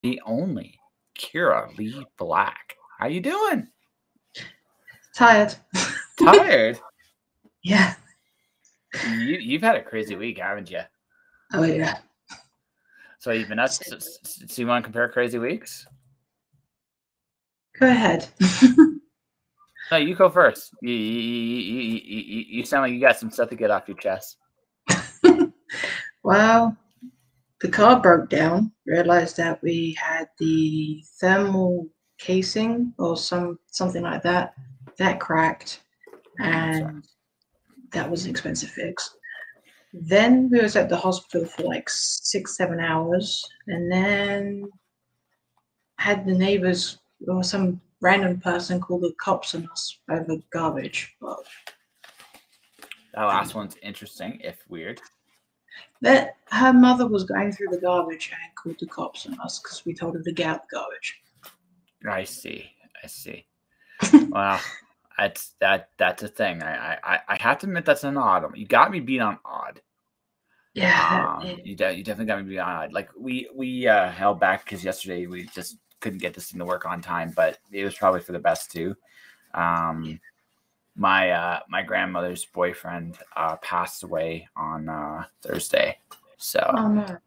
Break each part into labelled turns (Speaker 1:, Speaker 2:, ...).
Speaker 1: the only Kira Lee Black. How you doing?
Speaker 2: Tired.
Speaker 1: Tired?
Speaker 2: Yeah.
Speaker 1: You've had a crazy week, haven't you?
Speaker 2: Oh yeah.
Speaker 1: So you've been up. So you want to compare crazy weeks?
Speaker 2: Go ahead.
Speaker 1: No, you go first. You sound like you got some stuff to get off your chest.
Speaker 2: Well, the car broke down. Realized that we had the thermal casing or something like that. That cracked, and that was an expensive fix. Then we was at the hospital for like 6, 7 hours, and then had the neighbors or some random person call the cops on us over garbage. Well,
Speaker 1: that last one's interesting, if weird.
Speaker 2: That her mother was going through the garbage and called the cops on us because we told her to get out the garbage.
Speaker 1: I see. Wow, that's a thing. I have to admit that's an odd. You got me beat on odd.
Speaker 2: Yeah,
Speaker 1: you definitely got me beat on odd. Like we held back because yesterday we just couldn't get this thing to work on time, but it was probably for the best too. My grandmother's boyfriend passed away on Thursday. So
Speaker 2: oh no.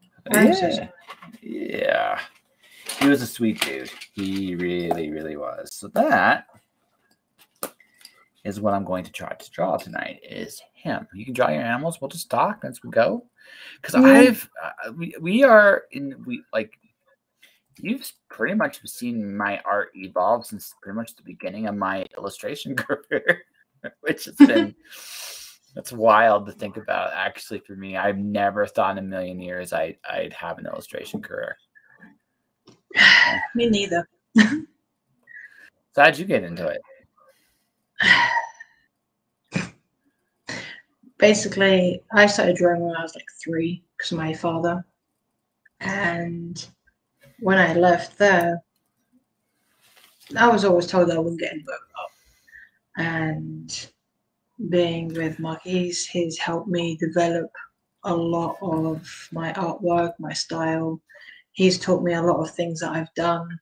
Speaker 1: Yeah. He was a sweet dude. He really, really was. So that is what I'm going to try to draw tonight is him. You can draw your animals. We'll just talk as we go. Because you've pretty much seen my art evolve since pretty much the beginning of my illustration career, which has been, that's wild to think about. Actually, for me, I've never thought in a million years I'd have an illustration career.
Speaker 2: Me neither.
Speaker 1: So how'd you get into it?
Speaker 2: Basically, I started drawing when I was like 3 because of my father. And when I left there, I was always told that I wouldn't get any work up. And being with Marquise, he's helped me develop a lot of my artwork, my style. He's taught me a lot of things that I've done,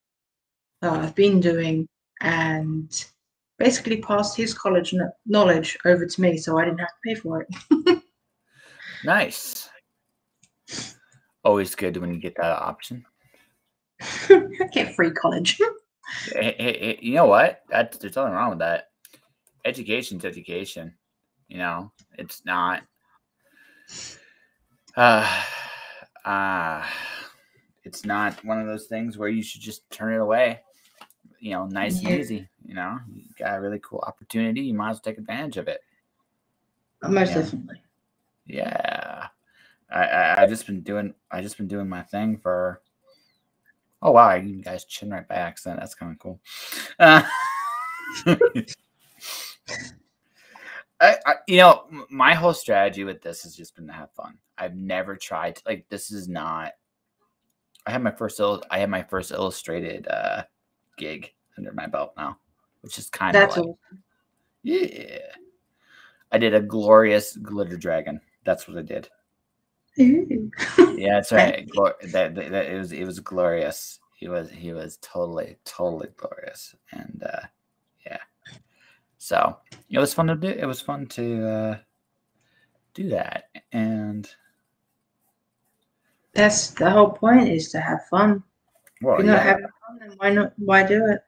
Speaker 2: that I've been doing, and basically passed his college knowledge over to me so I didn't have to pay for it.
Speaker 1: Nice. Always good when you get that option.
Speaker 2: Get free college.
Speaker 1: Hey, you know what? There's nothing wrong with that. Education's education. You know, it's not. It's not one of those things where you should just turn it away. You know, nice and easy. You know, you got a really cool opportunity. You might as well take advantage of it.
Speaker 2: Most definitely.
Speaker 1: Yeah. I just been doing my thing for. Oh wow! You guys chin right by accident. That's kind of cool. My whole strategy with this has just been to have fun. I've never tried to, like, this is not. I have my first illustrated gig under my belt now, which is kind of like,
Speaker 2: awesome.
Speaker 1: Yeah. I did a glorious glitter dragon. That's what I did.
Speaker 2: Ooh.
Speaker 1: Yeah, that's right. It was glorious. He was totally glorious, and yeah. So it was fun to do. It was fun to do that, and
Speaker 2: that's the whole point, is to have fun.
Speaker 1: Well,
Speaker 2: if you're not having fun, then why not? Why do it?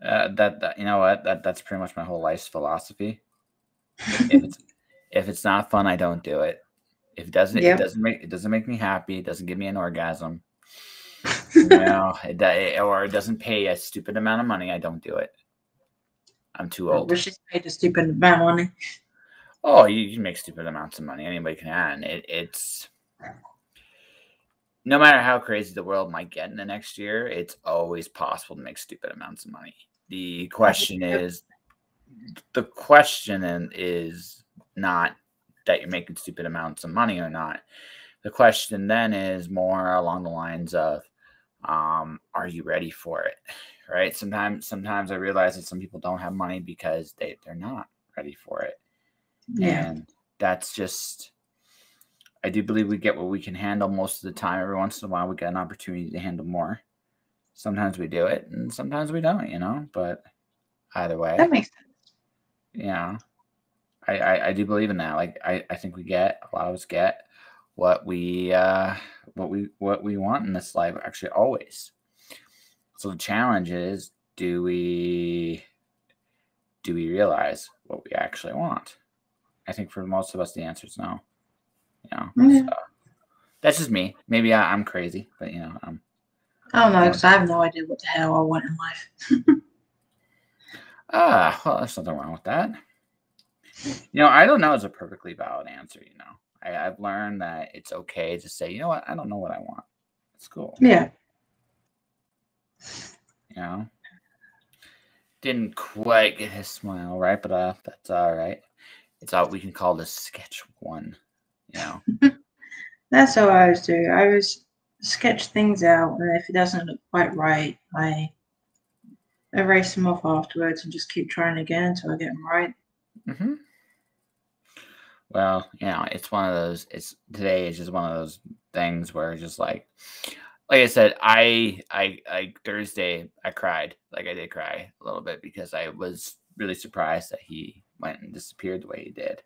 Speaker 1: That you know what? That's pretty much my whole life's philosophy. If it's not fun, I don't do it. If it doesn't, it doesn't make me happy. It doesn't give me an orgasm. or it doesn't pay a stupid amount of money. I don't do it. I'm too old.
Speaker 2: Which is paid a stupid amount of money.
Speaker 1: Oh, you can make stupid amounts of money. Anybody can. It's no matter how crazy the world might get in the next year, it's always possible to make stupid amounts of money. The question is not that you're making stupid amounts of money or not. The question then is more along the lines of, are you ready for it? Right? Sometimes I realize that some people don't have money because they're not ready for it.
Speaker 2: Yeah.
Speaker 1: And that's just, I do believe we get what we can handle most of the time. Every once in a while, we get an opportunity to handle more. Sometimes we do it, and sometimes we don't, you know. But either way,
Speaker 2: that makes sense.
Speaker 1: yeah, I do believe in that. Like I think a lot of us get what we want in this life. Actually, always. So the challenge is, do we realize what we actually want? I think for most of us, the answer is no. You know, so that's just me. Maybe I'm crazy, but you know,
Speaker 2: I don't know, because I have no idea what the hell I want in life.
Speaker 1: well, there's nothing wrong with that. You know, I don't know is a perfectly valid answer. You know, I've learned that it's okay to say, you know what, I don't know what I want. It's cool.
Speaker 2: Yeah.
Speaker 1: You know, didn't quite get his smile right, but that's all right. It's all we can call this sketch one. You know.
Speaker 2: That's how I always do. I always sketch things out, and if it doesn't look quite right, I erase them off afterwards and just keep trying again until I get them right.
Speaker 1: Mm-hmm. Well, you know, it's one of those. Today is just one of those things where just like I said, I Thursday I cried. Like I did cry a little bit because I was really surprised that he went and disappeared the way he did.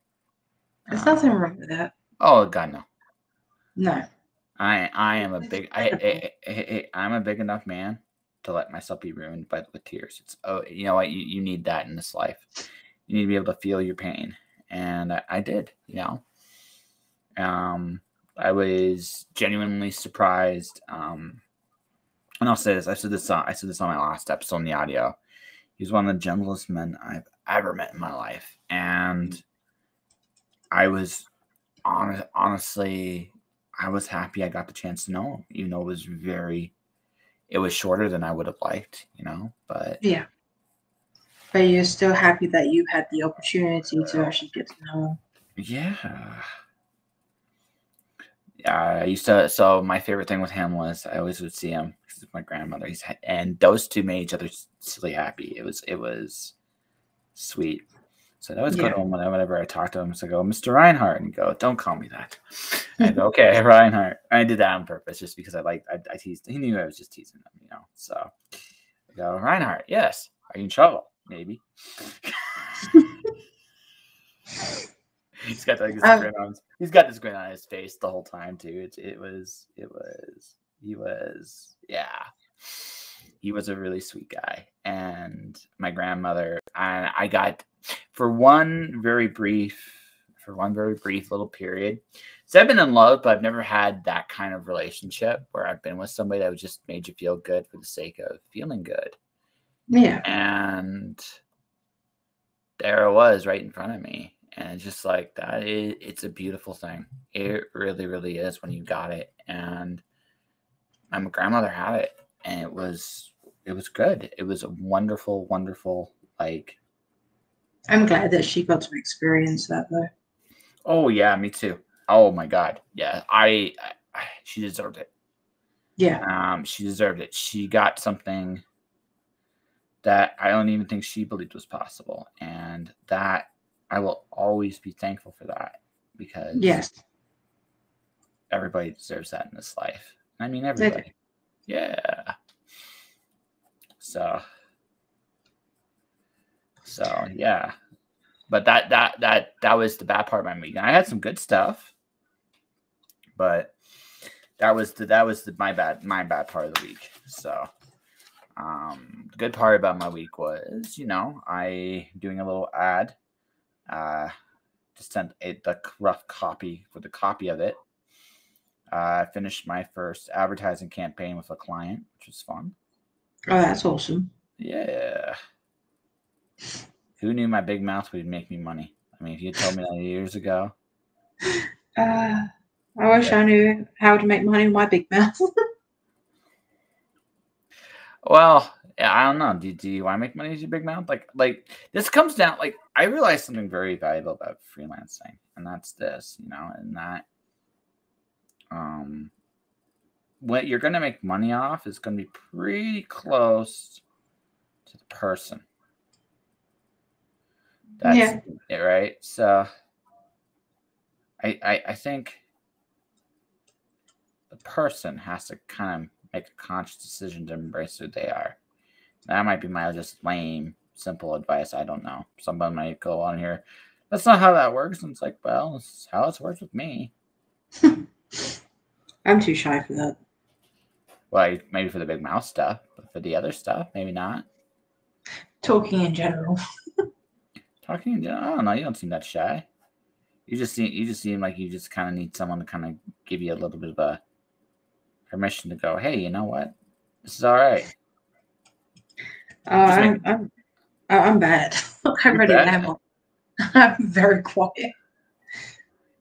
Speaker 2: There's nothing wrong with that.
Speaker 1: Oh God, no.
Speaker 2: No.
Speaker 1: I am a big I'm a big enough man to let myself be ruined with tears. It's you know what, you need that in this life. You need to be able to feel your pain, and I did. You know, I was genuinely surprised. And I'll say this: I said this on my last episode in the audio. He's one of the gentlest men I've ever met in my life, and I was honestly. I was happy I got the chance to know him. You know, it was shorter than I would have liked, you know, but
Speaker 2: yeah. But you're still happy that you had the opportunity to actually get to know him.
Speaker 1: Yeah. I used to, so my favorite thing with him was I always would see him because of my grandmother. And those two made each other silly happy. It was sweet. So I always go to him whenever I talk to him. So I go, Mr. Reinhardt, and go, don't call me that. And I go, okay, Reinhardt. I did that on purpose just because I teased. He knew I was just teasing him, you know. So I go, Reinhardt, yes. Are you in trouble? Maybe. He's got this grin on. He's got this grin on his face the whole time too. He was a really sweet guy. And my grandmother, I got for one very brief little period. So I've been in love, but I've never had that kind of relationship where I've been with somebody that just made you feel good for the sake of feeling good.
Speaker 2: Yeah.
Speaker 1: And there it was right in front of me. And it's just like that. It's a beautiful thing. It really, really is when you got it. And my grandmother had it, and it was good. It was a wonderful, wonderful, like.
Speaker 2: I'm glad that she got to experience that though.
Speaker 1: Oh yeah, me too. Oh my God, yeah. She deserved it.
Speaker 2: Yeah.
Speaker 1: She deserved it. She got something that I don't even think she believed was possible, and that. I will always be thankful for that because everybody deserves that in this life. I mean, everybody. Yeah. So yeah. But that was the bad part of my week. I had some good stuff, but that was my bad part of the week. So the good part about my week was, you know, I doing a little ad. Just sent the rough copy for the copy of it. I finished my first advertising campaign with a client, which was fun.
Speaker 2: Oh, that's awesome.
Speaker 1: Yeah. Who knew my big mouth would make me money? I mean, if you told me that years ago.
Speaker 2: I wish I knew how to make money with my big mouth.
Speaker 1: Well, yeah, I don't know. Do you want to make money with your big mouth? Like this comes down. Like I realized something very valuable about freelancing, and that's this, you know, and that what you're going to make money off is going to be pretty close to the person. That's it, right? So I think person has to kind of make a conscious decision to embrace who they are. That might be my just lame, simple advice. I don't know. Someone might go on here, that's not how that works. And it's like, well, this is how it's worked with me.
Speaker 2: I'm too shy for that.
Speaker 1: Well, maybe for the big mouth stuff, but for the other stuff, maybe not.
Speaker 2: Talking in general.
Speaker 1: Talking in general, I don't know. You don't seem that shy. You just seem like you just kind of need someone to kind of give you a little bit of a permission to go, hey, you know what? This is all right.
Speaker 2: I'm bad. I really am. I'm very quiet.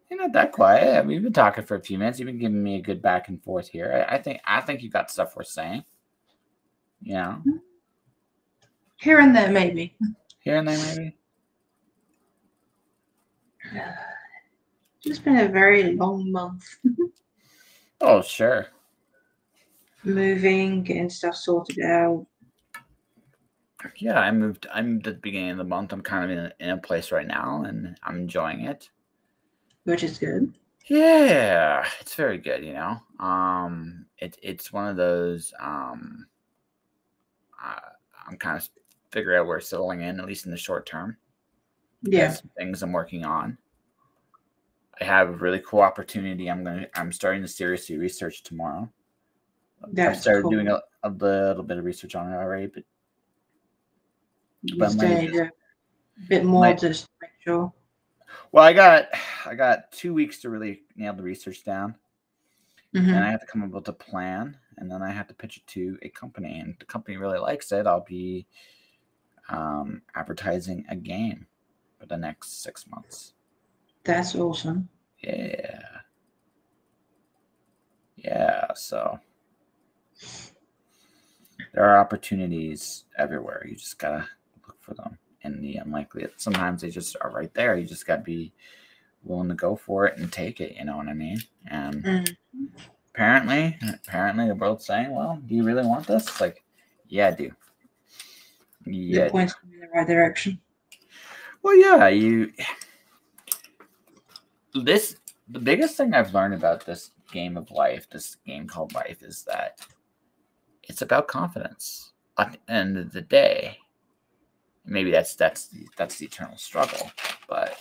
Speaker 1: You're not that quiet. I mean, we've been talking for a few minutes. You've been giving me a good back and forth here. I think you got stuff worth saying. You know,
Speaker 2: here and there, maybe.
Speaker 1: Here and there, maybe.
Speaker 2: It's been a very long month.
Speaker 1: Oh, sure.
Speaker 2: Moving, getting stuff sorted out.
Speaker 1: Yeah, I'm at the beginning of the month. I'm kind of in a place right now, and I'm enjoying it.
Speaker 2: Which is good.
Speaker 1: Yeah, it's very good, you know. It's one of those I'm kind of figuring out where it's settling in, at least in the short term.
Speaker 2: Yeah.
Speaker 1: Some things I'm working on. I have a really cool opportunity. I'm starting to seriously research tomorrow. I've started doing a little bit of research on it already, but
Speaker 2: a bit more just to make sure.
Speaker 1: Well, I got 2 weeks to really nail the research down, and I have to come up with a plan, and then I have to pitch it to a company, and if the company really likes it, I'll be advertising a game for the next 6 months.
Speaker 2: That's awesome.
Speaker 1: Yeah. So there are opportunities everywhere. You just gotta look for them. And the unlikely, sometimes they just are right there. You just got to be willing to go for it and take it. You know what I mean? And apparently the world's saying, well, do you really want this? It's like, yeah, I do.
Speaker 2: Yeah. It points in the right direction.
Speaker 1: Well, yeah, the biggest thing I've learned about this game of life, this game called life, is that it's about confidence. At the end of the day, maybe that's the eternal struggle, but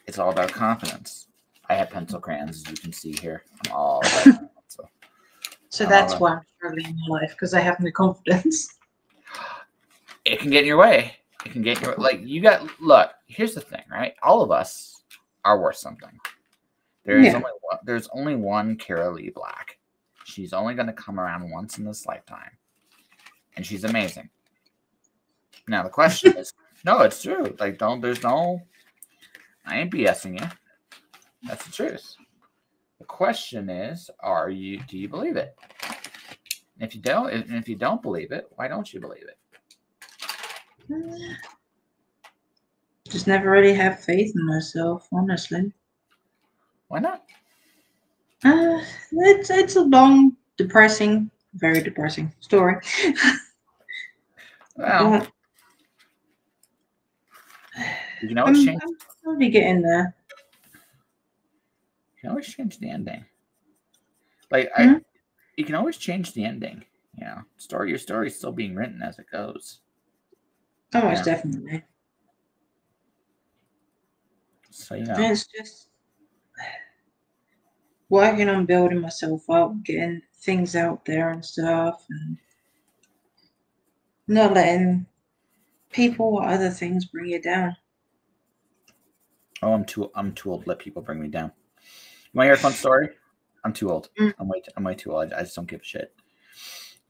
Speaker 1: it's all about confidence. I have pencil crayons, as you can see here. I'm all about
Speaker 2: so that's why I'm struggling in life, because I have no confidence.
Speaker 1: It can get in your way. It can get in your look, here's the thing, right? All of us are worth something. There's only one Kara Lee Black. She's only going to come around once in this lifetime, and she's amazing. Now the question is, no, it's true. Like, I ain't BSing you. That's the truth. The question is, do you believe it? If you don't believe it, why don't you believe it?
Speaker 2: Just never really have faith in myself, honestly.
Speaker 1: Why not?
Speaker 2: It's a long, very depressing story.
Speaker 1: Well, you can always change.
Speaker 2: I'm slowly getting there.
Speaker 1: You can always change the ending. You can always change the ending. You know, your story is still being written as it goes.
Speaker 2: Oh, most definitely.
Speaker 1: So you know,
Speaker 2: it's just working on building myself up, getting things out there and stuff, and not letting people or other things bring you down.
Speaker 1: Oh, I'm too old to let people bring me down. You want to hear a fun story? I'm too old. I'm way too old. I just don't give a shit.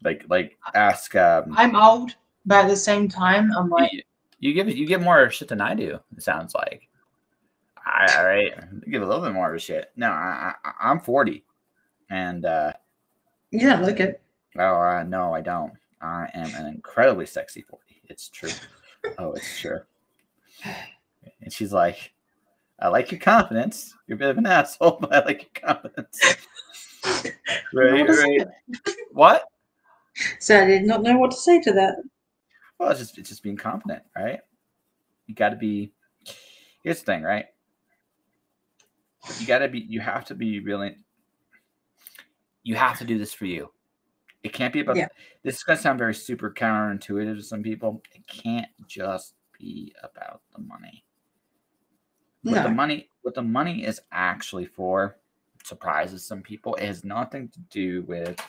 Speaker 1: Like ask.
Speaker 2: I'm old, but at the same time, I'm like,
Speaker 1: you get more shit than I do. It sounds like. All right, give a little bit more of a shit. No, I'm 40, and
Speaker 2: you don't look it.
Speaker 1: Oh, no, I don't. I am an incredibly sexy 40. It's true. Oh, it's true. And she's like, I like your confidence. You're a bit of an asshole, but I like your confidence. Right. What?
Speaker 2: So I did not know what to say to that.
Speaker 1: Well, it's just being confident, right? You got to be. Here's the thing, right? You have to be really. You have to do this for you. It can't be about.
Speaker 2: Yeah.
Speaker 1: This is going to sound very super counterintuitive to some people. It can't just be about the money. What the money is actually for surprises some people. It has nothing to do with.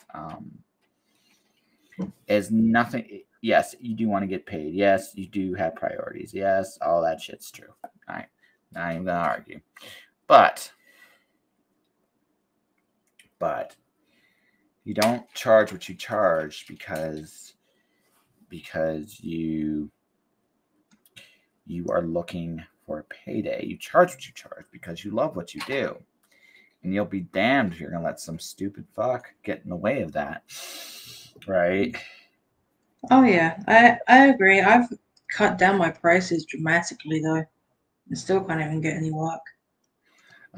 Speaker 1: Is nothing. Yes, you do want to get paid. Yes, you do have priorities. Yes, all that shit's true. All right, not even gonna argue. But you don't charge what you charge because you are looking for a payday. You charge what you charge because you love what you do. And you'll be damned if you're going to let some stupid fuck get in the way of that. Right?
Speaker 2: Oh, yeah. I agree. I've cut down my prices dramatically, though. I still can't even get any work.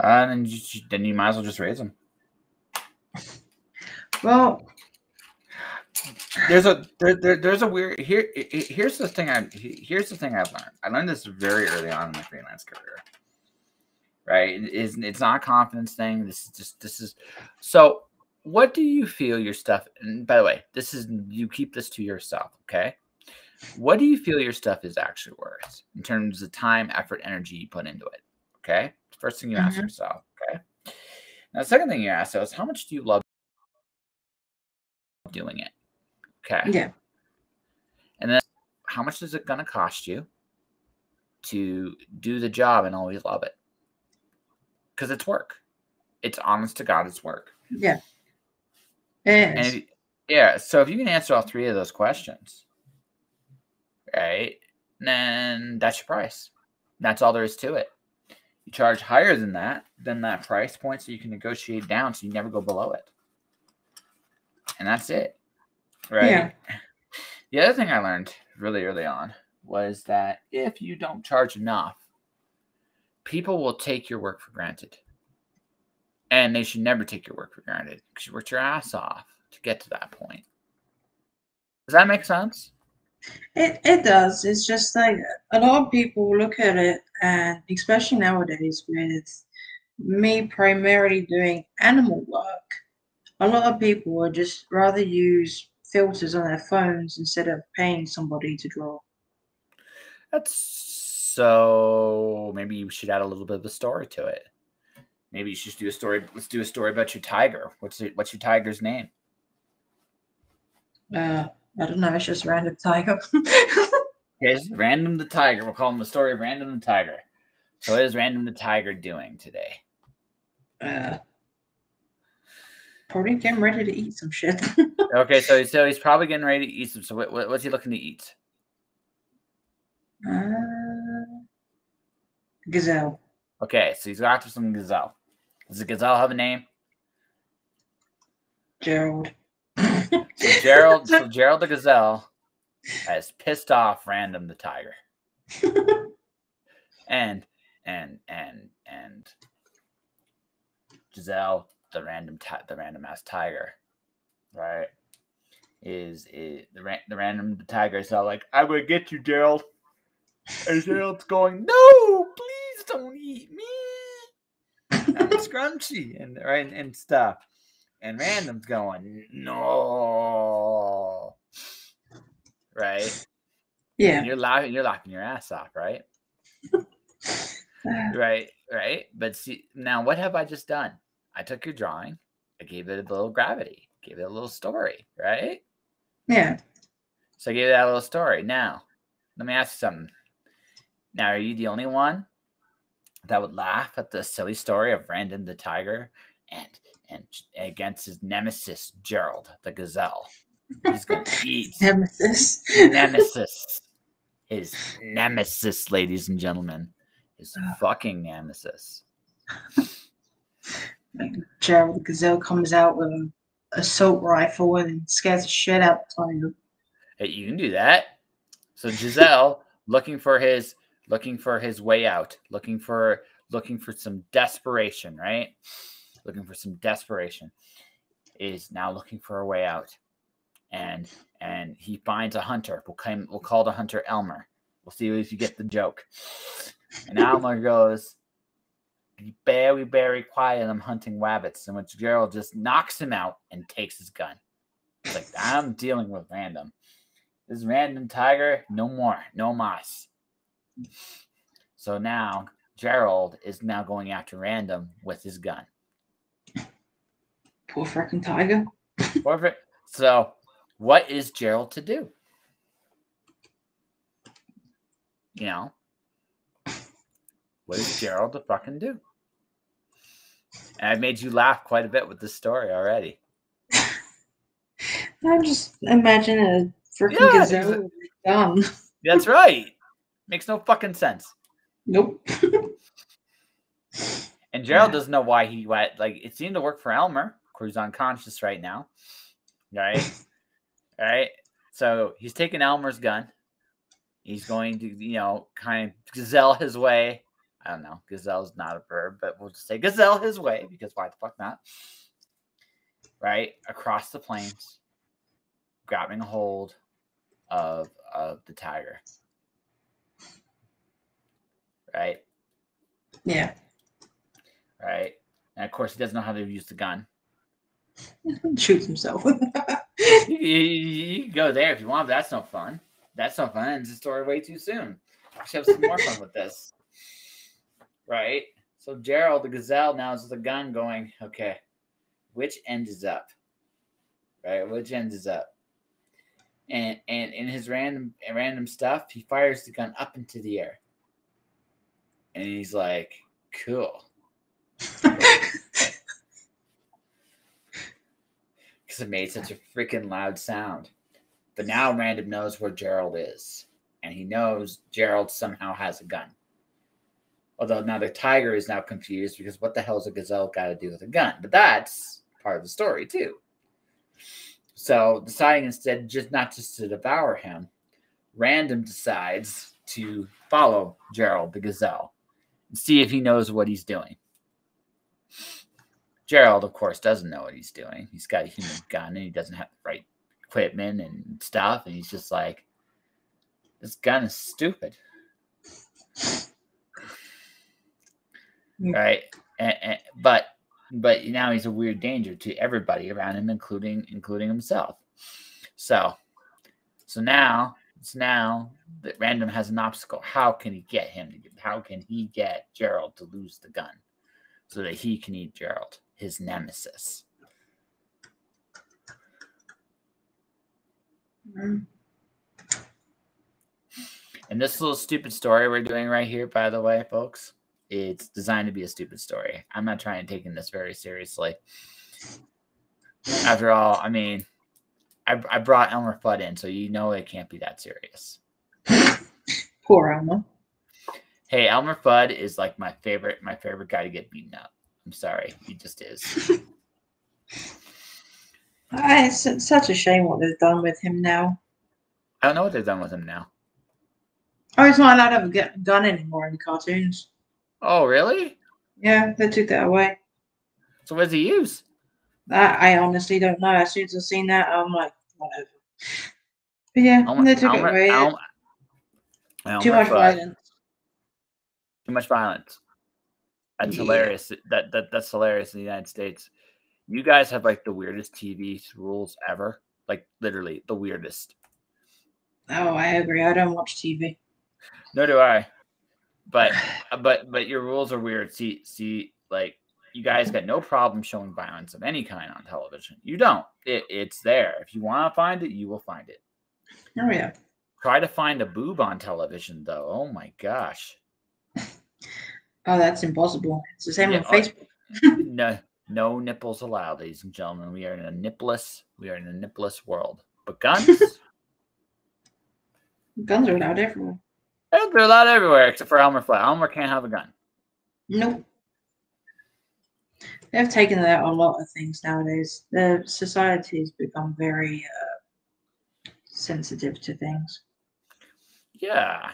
Speaker 1: Then you might as well just raise them.
Speaker 2: Well,
Speaker 1: there's a weird here's the thing I've learned. I learned this very early on in my freelance career. Right? It's not a confidence thing. This is so what do you feel your stuff, and by the way, you keep this to yourself, okay? What do you feel your stuff is actually worth in terms of time, effort, energy you put into it? Okay? First thing you ask yourself, okay? Now the second thing you ask is how much do you love doing it? Okay.
Speaker 2: Yeah.
Speaker 1: And then how much is it going to cost you to do the job and always love it? Because it's work. It's honest to God, it's work.
Speaker 2: Yeah. It is.
Speaker 1: And so if you can answer all three of those questions, right, then that's your price. That's all there is to it. You charge higher than that price point so you can negotiate down so you never go below it. And that's it. Right?
Speaker 2: Yeah.
Speaker 1: The other thing I learned really early on was that if you don't charge enough, people will take your work for granted. And they should never take your work for granted because you worked your ass off to get to that point. Does that make sense?
Speaker 2: It does. It's just like a lot of people look at it, and especially nowadays with me primarily doing animal work, a lot of people would just rather use filters on their phones instead of paying somebody to draw.
Speaker 1: So maybe you should add a little bit of a story to it. Maybe you should do a story. Let's do a story about your tiger. What's your tiger's name?
Speaker 2: I don't know. It's just Random Tiger.
Speaker 1: Okay, Random the Tiger. We'll call him the story of Random the Tiger. So what is Random the Tiger doing today?
Speaker 2: Probably getting ready to eat some shit.
Speaker 1: Okay, so he's probably getting ready to eat some. So what's he looking to eat?
Speaker 2: Gazelle.
Speaker 1: Okay, so he's after some gazelle. Does the gazelle have a name?
Speaker 2: Gerald.
Speaker 1: So Gerald the gazelle has pissed off Random the Tiger. and Giselle, the random ass tiger, right? Is the random tiger is all like, "I will get you, Gerald." And Gerald's going, "No, please don't eat me. I'm scrunchy," and stuff. And Random's going, "No." Right?
Speaker 2: Yeah.
Speaker 1: And you're laughing your ass off, right? Right. But see, now what have I just done? I took your drawing, I gave it a little gravity, gave it a little story, right?
Speaker 2: Yeah.
Speaker 1: So I gave it that little story. Now, let me ask you something. Now, are you the only one that would laugh at the silly story of Random the tiger and against his nemesis, Gerald the gazelle? He's going to eat.
Speaker 2: Nemesis.
Speaker 1: His nemesis, ladies and gentlemen. His fucking nemesis.
Speaker 2: Gerald the gazelle comes out with an assault rifle and scares the shit out of the tiger.
Speaker 1: Hey, you can do that. So Giselle looking for his way out, looking for some desperation, right? Looking for some desperation, is now looking for a way out, and he finds a hunter. We'll call the hunter Elmer. We'll see if you get the joke. And Elmer goes, Be very, very quiet. I'm hunting rabbits. In which Gerald just knocks him out and takes his gun. It's like, I'm dealing with random. This random tiger, no more. No mas. So now Gerald is now going after random with his gun.
Speaker 2: Poor freaking tiger.
Speaker 1: Perfect. So what is Gerald to do? You know? What is Gerald to fucking do? And I've made you laugh quite a bit with this story already.
Speaker 2: I'm just imagining a freaking gazelle with a gun.
Speaker 1: That's right. Makes no fucking sense.
Speaker 2: Nope.
Speaker 1: And Gerald doesn't know why he went. Like, it seemed to work for Elmer, who's unconscious right now. Right? Right? So he's taking Elmer's gun. He's going to, kind of gazelle his way. I don't know. Gazelle's not a verb, but we'll just say gazelle his way, because why the fuck not? Right? Across the plains, grabbing a hold of the tiger. Right?
Speaker 2: Yeah.
Speaker 1: Right? And of course, he doesn't know how to use the gun.
Speaker 2: Shoots himself.
Speaker 1: you can go there if you want, but that's no fun. That's no fun. Ends the story way too soon. We should have some more fun with this. Right? So Gerald, the gazelle, now is with a gun going, okay, which end is up? Right? Which end is up? And in his random stuff, he fires the gun up into the air. And he's like, cool. Because it made such a freaking loud sound. But now Random knows where Gerald is. And he knows Gerald somehow has a gun. Although now the tiger is now confused, because what the hell is a gazelle got to do with a gun? But that's part of the story too. So deciding instead not just to devour him, Random decides to follow Gerald the gazelle and see if he knows what he's doing. Gerald, of course, doesn't know what he's doing. He's got a human gun and he doesn't have the right equipment and stuff. And he's just like, this gun is stupid. Right? But now he's a weird danger to everybody around him, including himself. So now that Random has an obstacle. How can he get Gerald to lose the gun so that he can eat Gerald, his nemesis? And this little stupid story we're doing right here, by the way, folks, it's designed to be a stupid story. I'm not trying to take this very seriously. After all, I mean, I brought Elmer Fudd in, so you know it can't be that serious.
Speaker 2: Poor Elmer.
Speaker 1: Hey, Elmer Fudd is like my favorite guy to get beaten up. I'm sorry, he just is.
Speaker 2: It's such a shame what they've done with him now.
Speaker 1: I don't know what they've done with him now.
Speaker 2: Oh, he's not allowed to have a gun anymore in the cartoons.
Speaker 1: Oh, really?
Speaker 2: Yeah, they took that away.
Speaker 1: So what does he use?
Speaker 2: I honestly don't know. As soon as I seen that, I'm like, whatever. But yeah, they took it away. Too much violence.
Speaker 1: Too much violence. That's hilarious. That's hilarious in the United States. You guys have like the weirdest TV rules ever. Like literally the weirdest.
Speaker 2: Oh, I agree. I don't watch TV.
Speaker 1: No, do I. But your rules are weird. See, like you guys got no problem showing violence of any kind on television. You don't. It's there. If you want to find it, you will find it.
Speaker 2: Oh yeah.
Speaker 1: Try to find a boob on television, though. Oh my gosh.
Speaker 2: Oh, that's impossible. It's the same on Facebook.
Speaker 1: No nipples allowed, ladies and gentlemen. We are in a nippless world. But guns?
Speaker 2: Guns are allowed everywhere.
Speaker 1: They're allowed everywhere except for Elmer Fudd. Elmer can't have a gun.
Speaker 2: Nope. They've taken out a lot of things nowadays. The society has become very sensitive to things.
Speaker 1: Yeah.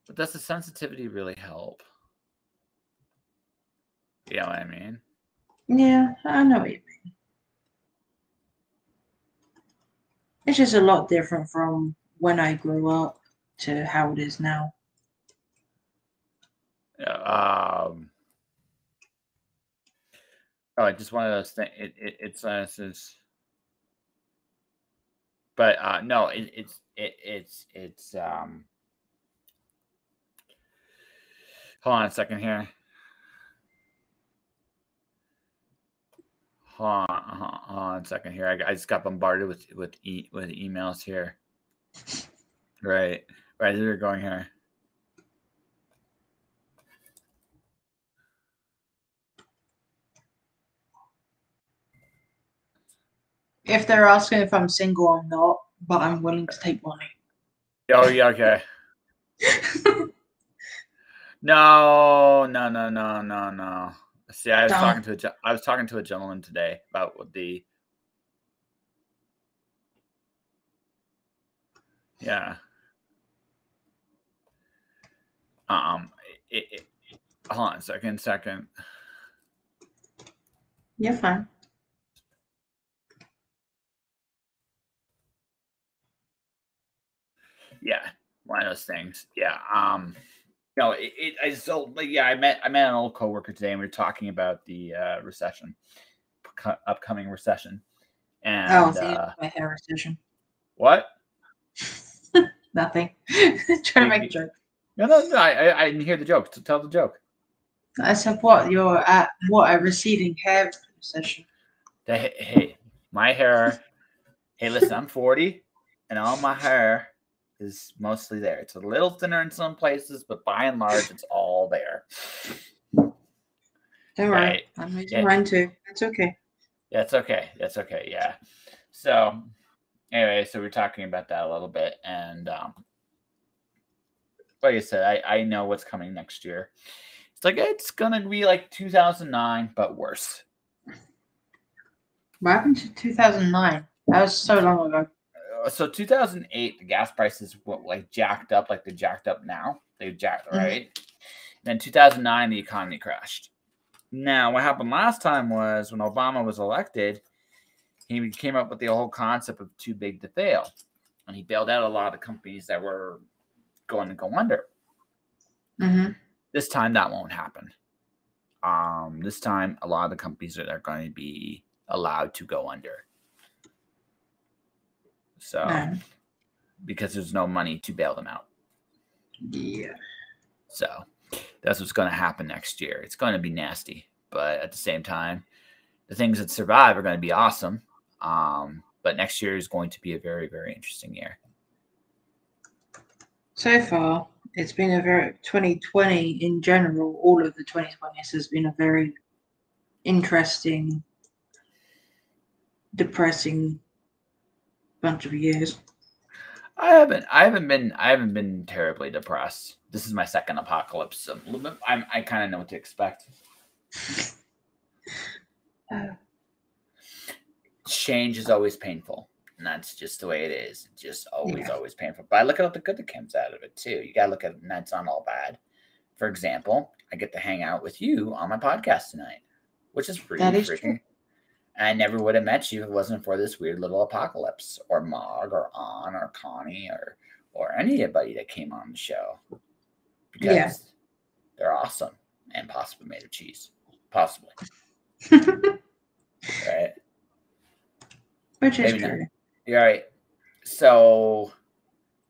Speaker 1: But does the sensitivity really help? You know what I mean?
Speaker 2: Yeah, I know what you mean. It's just a lot different from when I grew up to how it is now.
Speaker 1: Yeah. Oh, just one of those things. It's but no, it's hold on a second here. Hold on a second here. I just got bombarded with emails here. Right, they're going here.
Speaker 2: If they're asking if I'm single, I'm not, but I'm willing to take money.
Speaker 1: Oh yeah, okay. No. See, I was talking to a gentleman today about what the yeah. Hold on a second.
Speaker 2: You're fine.
Speaker 1: Yeah, one of those things. Yeah. No, I met an old coworker today, and we were talking about the recession, upcoming recession, and
Speaker 2: my hair recession.
Speaker 1: What?
Speaker 2: Nothing. Trying to make a joke.
Speaker 1: No. I didn't hear the joke. So tell the joke.
Speaker 2: I said, what? You're at what? A receding hair recession.
Speaker 1: Hey, my hair. Hey, listen, I'm 40, and all my hair is mostly there. It's a little thinner in some places, but by and large, it's all there.
Speaker 2: Don't worry. I'm losing mine too. That's okay.
Speaker 1: Yeah, it's okay. That's okay. Yeah. So, anyway, so we're talking about that a little bit, and like I said, I know what's coming next year. It's gonna be like 2009, but worse.
Speaker 2: What happened to 2009? That was so long ago.
Speaker 1: So 2008, the gas prices jacked up, like they jacked up now. They jacked, right? Then 2009, the economy crashed. Now, what happened last time was when Obama was elected, he came up with the whole concept of too big to fail, and he bailed out a lot of companies that were going to go under. This time, that won't happen. This time, a lot of the companies are going to be allowed to go under. So, because there's no money to bail them out.
Speaker 2: Yeah.
Speaker 1: So, that's what's going to happen next year. It's going to be nasty, but at the same time, the things that survive are going to be awesome. But next year is going to be a very, very interesting year.
Speaker 2: So far, it's been a very 2020 in general. All of the 2020s has been a very interesting, depressing bunch of years.
Speaker 1: I haven't been terribly depressed. This is my second apocalypse, so I kind of know what to expect. Change is always painful, and that's just the way it is. It's just always painful. But I look at all the good that comes out of it too. You gotta look at it, and that's not all bad. For example, I get to hang out with you on my podcast tonight, which is pretty freaking. True. I never would have met you if it wasn't for this weird little apocalypse, or Mog, or An, or Connie, or anybody that came on the show. Because they're awesome and possibly made of cheese. Possibly. Right?
Speaker 2: Which is true.
Speaker 1: You're right. So,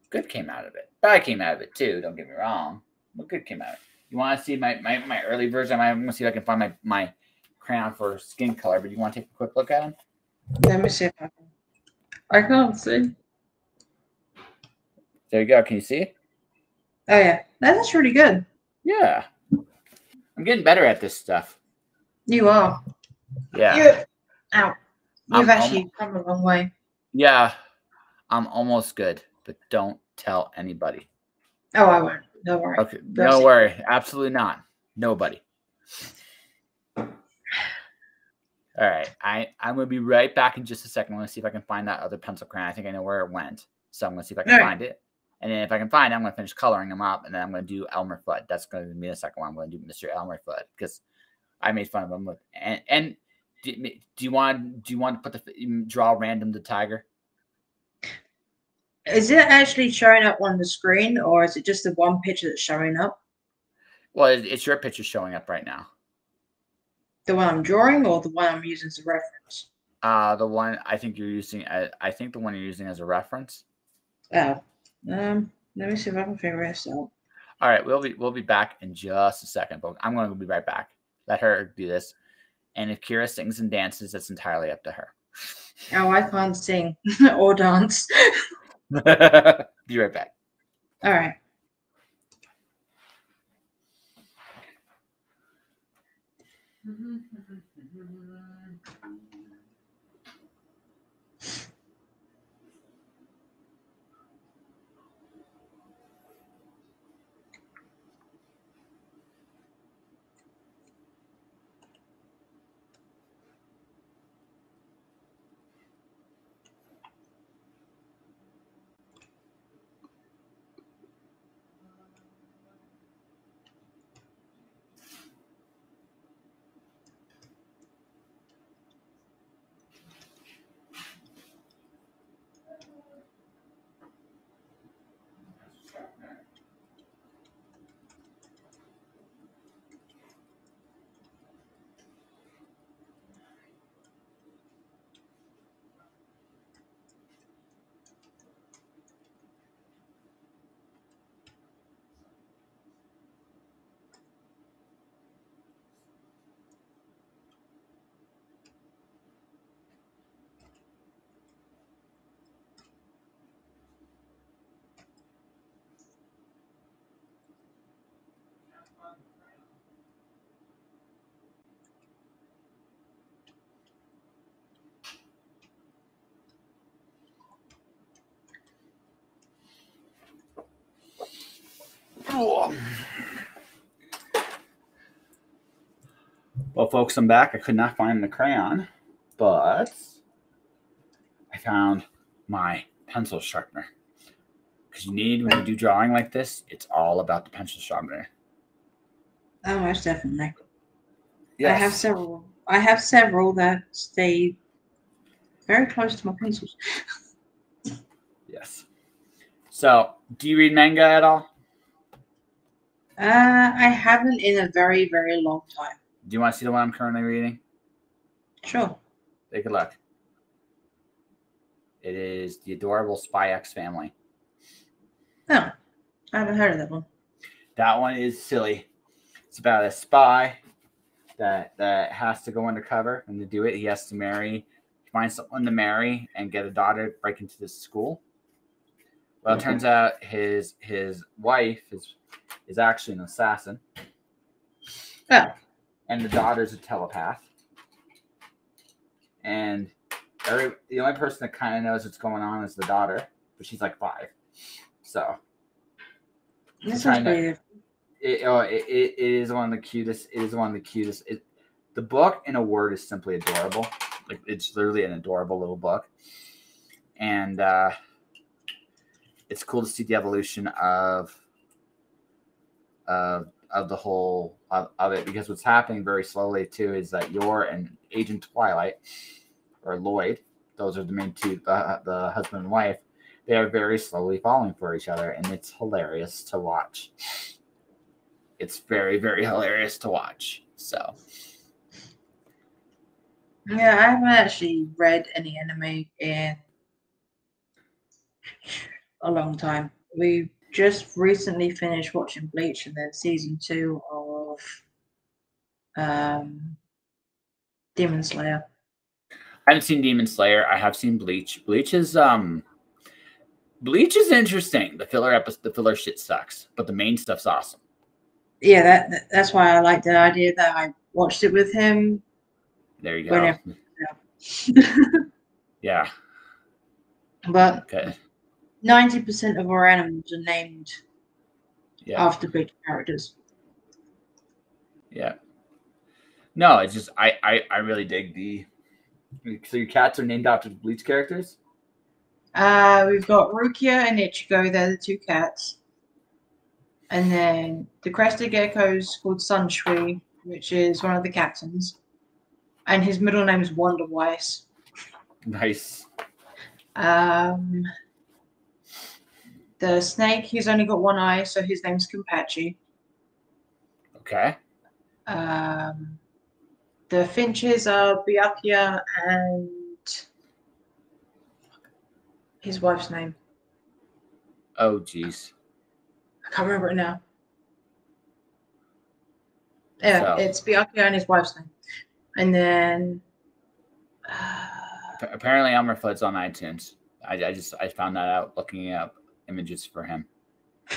Speaker 1: good came out of it. Bad came out of it, too. Don't get me wrong. But good came out of it. You want to see my early version? I'm going to see if I can find my crayon for skin color, but you want to take a quick look at them?
Speaker 2: Let me see if I can't see.
Speaker 1: There you go. Can you see?
Speaker 2: Oh, yeah. That's really good.
Speaker 1: Yeah. I'm getting better at this stuff.
Speaker 2: You are.
Speaker 1: Yeah.
Speaker 2: Ow. You've actually come a long way.
Speaker 1: Yeah. I'm almost good, but don't tell anybody.
Speaker 2: Oh, I won't. Don't worry.
Speaker 1: Okay. Don't worry. Absolutely not. Nobody. All right. I'm going to be right back in just a second. I'm going to see if I can find that other pencil crayon. I think I know where it went. So I'm going to see if I can find it. And then if I can find it, I'm going to finish coloring them up. And then I'm going to do Elmer Fudd. That's going to be the second one. I'm going to do Mr. Elmer Fudd because I made fun of him. And do you want to put draw random the tiger?
Speaker 2: Is it actually showing up on the screen, or is it just the one picture that's showing up?
Speaker 1: Well, it's your picture showing up right now.
Speaker 2: The one I'm drawing or the one I'm using as a reference?
Speaker 1: The one I think you're using. I think the one you're using as a reference.
Speaker 2: Oh, let me see if I can figure this out.
Speaker 1: All right, we'll be back in just a second, but I'm going to be right back. Let her do this, and if Kira sings and dances, that's entirely up to her.
Speaker 2: Oh, I can't sing or dance.
Speaker 1: Be right back.
Speaker 2: All right.
Speaker 1: Well, folks, I'm back. I could not find the crayon, but I found my pencil sharpener. Because you need, when you do drawing like this, it's all about the pencil sharpener.
Speaker 2: Oh, most definitely.
Speaker 1: Yes.
Speaker 2: I have several that stay very close to my pencils.
Speaker 1: Yes. So, do you read manga at all?
Speaker 2: I haven't in a very, very long time.
Speaker 1: Do you want to see the one I'm currently reading?
Speaker 2: Sure.
Speaker 1: Take a look. It is The Adorable Spy X Family.
Speaker 2: Oh, I haven't heard of that one.
Speaker 1: That one is silly. It's about a spy that has to go undercover, and to do it, he has to find someone to marry and get a daughter to break into this school. Well, it turns out his wife is actually an assassin.
Speaker 2: Oh.
Speaker 1: And the daughter's a telepath. And the only person that kind of knows what's going on is the daughter, but she's like 5. So
Speaker 2: This sounds weird.
Speaker 1: It is one of the cutest. It is one of the cutest. The book, in a word, is simply adorable. Like, it's literally an adorable little book, and it's cool to see the evolution of the whole of it, because what's happening very slowly too is that Yor and Agent Twilight, or Lloyd, those are the main two, the husband and wife, they are very slowly falling for each other, and it's hilarious to watch. It's very, very hilarious to watch. So
Speaker 2: yeah, I haven't actually read any anime in a long time. We just recently finished watching Bleach, and then season 2 of Demon Slayer.
Speaker 1: I haven't seen Demon Slayer. I have seen Bleach. Bleach is interesting. The filler shit sucks, but the main stuff's awesome.
Speaker 2: Yeah, that's why I like the idea that I watched it with him.
Speaker 1: There you go. Yeah.
Speaker 2: But
Speaker 1: okay.
Speaker 2: 90% of our animals are named after big characters.
Speaker 1: Yeah. No, it's just I really dig the. So your cats are named after the Bleach characters?
Speaker 2: We've got Rukia and Ichigo. They're the 2 cats. And then the crested gecko is called Sunshui, which is one of the captains. And his middle name is Wonder Weiss.
Speaker 1: Nice.
Speaker 2: The snake, he's only got 1 eye, so his name's Kenpachi.
Speaker 1: Okay.
Speaker 2: The Finches are Byakuya and his wife's name.
Speaker 1: Oh, jeez.
Speaker 2: I can't remember it now. Yeah,
Speaker 1: So,
Speaker 2: it's Byakuya and his wife's name. And then
Speaker 1: apparently Elmer Fudd's on iTunes. I found that out looking up images for him.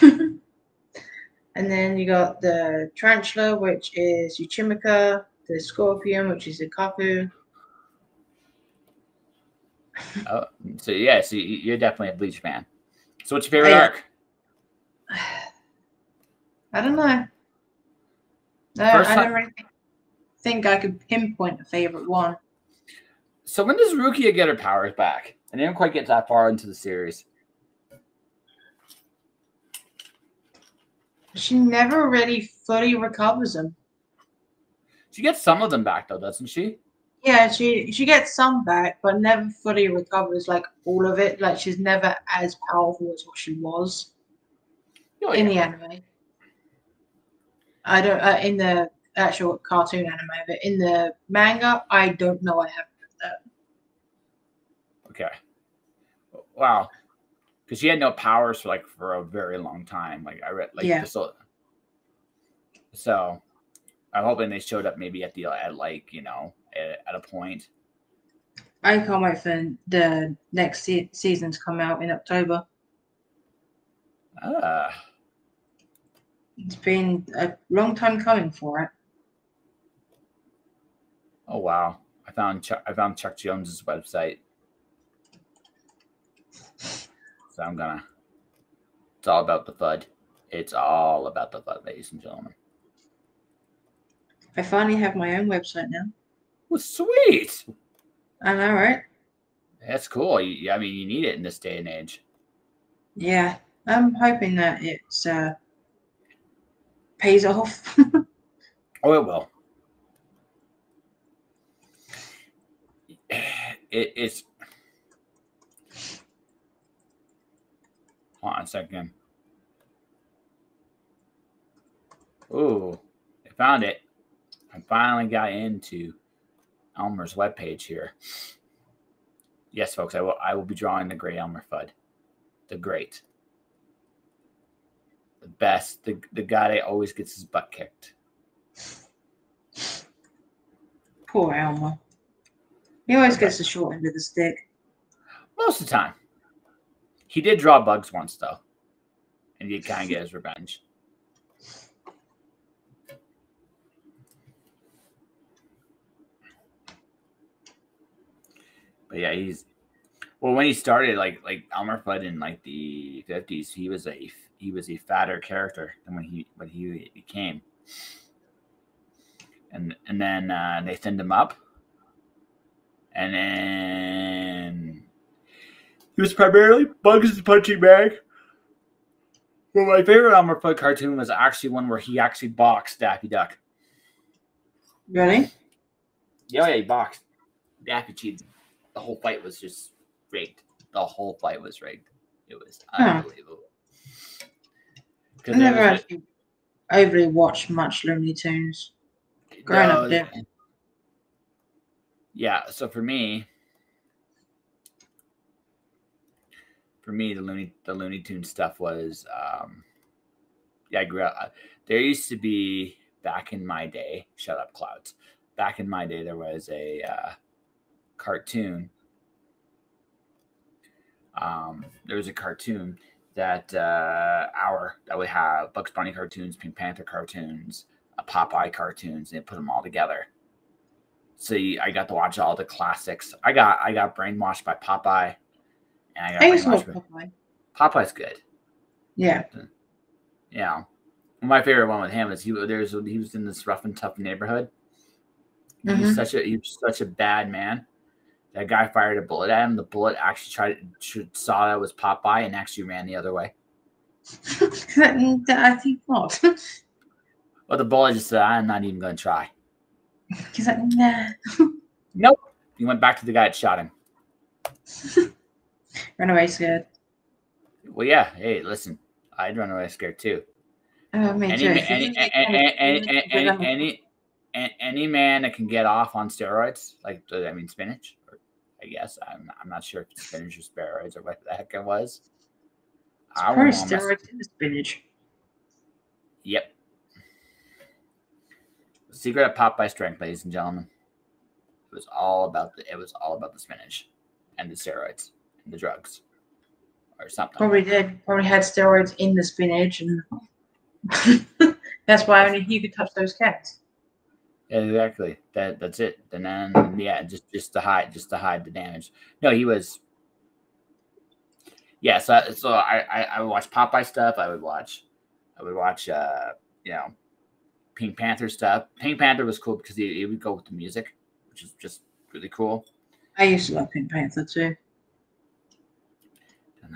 Speaker 2: and then you got the Tarantula, which is Uchimika, the Scorpion, which is Ikaku.
Speaker 1: Oh, so yeah, so you're definitely a Bleach fan. So what's your favorite arc?
Speaker 2: I don't know. I don't really think I could pinpoint a favorite one.
Speaker 1: So when does Rukia get her powers back? I didn't quite get that far into the series.
Speaker 2: She never really fully recovers them.
Speaker 1: She gets some of them back though, doesn't she?
Speaker 2: Yeah, she gets some back, but never fully recovers like all of it. Like she's never as powerful as what she was in the anime. I don't in the actual cartoon anime, but in the manga, I don't know. I haven't read that.
Speaker 1: Okay. Wow. Because she had no powers for a very long time. Like I read so I'm hoping they showed up maybe at a point.
Speaker 2: I can't wait for the next season to come out in October. It's been a long time coming for it.
Speaker 1: Oh wow! I found Chuck Jones's website, so I'm gonna. It's all about the FUD. It's all about the FUD, ladies and gentlemen.
Speaker 2: I finally have my own website now.
Speaker 1: Well, sweet.
Speaker 2: I know, right?
Speaker 1: That's cool. I mean, you need it in this day and age.
Speaker 2: Yeah, I'm hoping that it's pays off.
Speaker 1: Oh, it will. It's. Hold on a second. Ooh, I found it. I finally got into Elmer's webpage here. Yes, folks, I will be drawing the great Elmer Fudd. The great. The best. The guy that always gets his butt kicked.
Speaker 2: Poor Elmer. He always gets the short end of the stick.
Speaker 1: Most of the time. He did draw bugs once, though. And he did kind of get his revenge. But yeah, when he started like Elmer Fudd in like the 50s, he was a fatter character than when he became. And then they thinned him up. And then he was primarily Bugs' punching bag. Well, my favorite Elmer Fudd cartoon was actually one where he actually boxed Daffy Duck.
Speaker 2: Really?
Speaker 1: Yeah, he boxed. Daffy cheated. The whole fight was just rigged. The whole fight was rigged. It was unbelievable.
Speaker 2: I never actually overly watched much Looney Tunes. Growing up there.
Speaker 1: Yeah, so for me, the Looney Tunes stuff was, I grew up. There used to be back in my day. Shut up, Clouds. Back in my day, there was a cartoon. There was a cartoon that would have Bugs Bunny cartoons, Pink Panther cartoons, Popeye cartoons, and they put them all together. So I got to watch all the classics. I got brainwashed by Popeye, and I got brainwashed by Popeye. Popeye's good.
Speaker 2: Yeah.
Speaker 1: Yeah. My favorite one with him is he was in this rough and tough neighborhood. Mm-hmm. He was such a bad man. That guy fired a bullet at him. The bullet actually saw that it was Popeye and actually ran the other way.
Speaker 2: I think not.
Speaker 1: Well, the bullet just said, "I'm not even going to try."
Speaker 2: He's like, nah.
Speaker 1: Nope. He went back to the guy that shot him.
Speaker 2: Run away scared.
Speaker 1: Well, yeah. Hey, listen. I'd run away scared too.
Speaker 2: Me too.
Speaker 1: any man that can get off on steroids, like I mean spinach, or I guess I'm not sure if it's spinach or steroids or what the heck it was.
Speaker 2: It's probably steroids in the spinach.
Speaker 1: Yep. The secret of Popeye strength, ladies and gentlemen. It was all about the spinach and the steroids and the drugs or something.
Speaker 2: Probably did. Probably had steroids in the spinach, and that's why only he could touch those cats.
Speaker 1: Yeah, exactly. That's it. And then yeah, just to hide the damage. No, he was. Yeah, so I would watch Popeye stuff. I would watch you know, Pink Panther stuff. Pink Panther was cool because he would go with the music, which is just really cool.
Speaker 2: I used to love Pink Panther too. I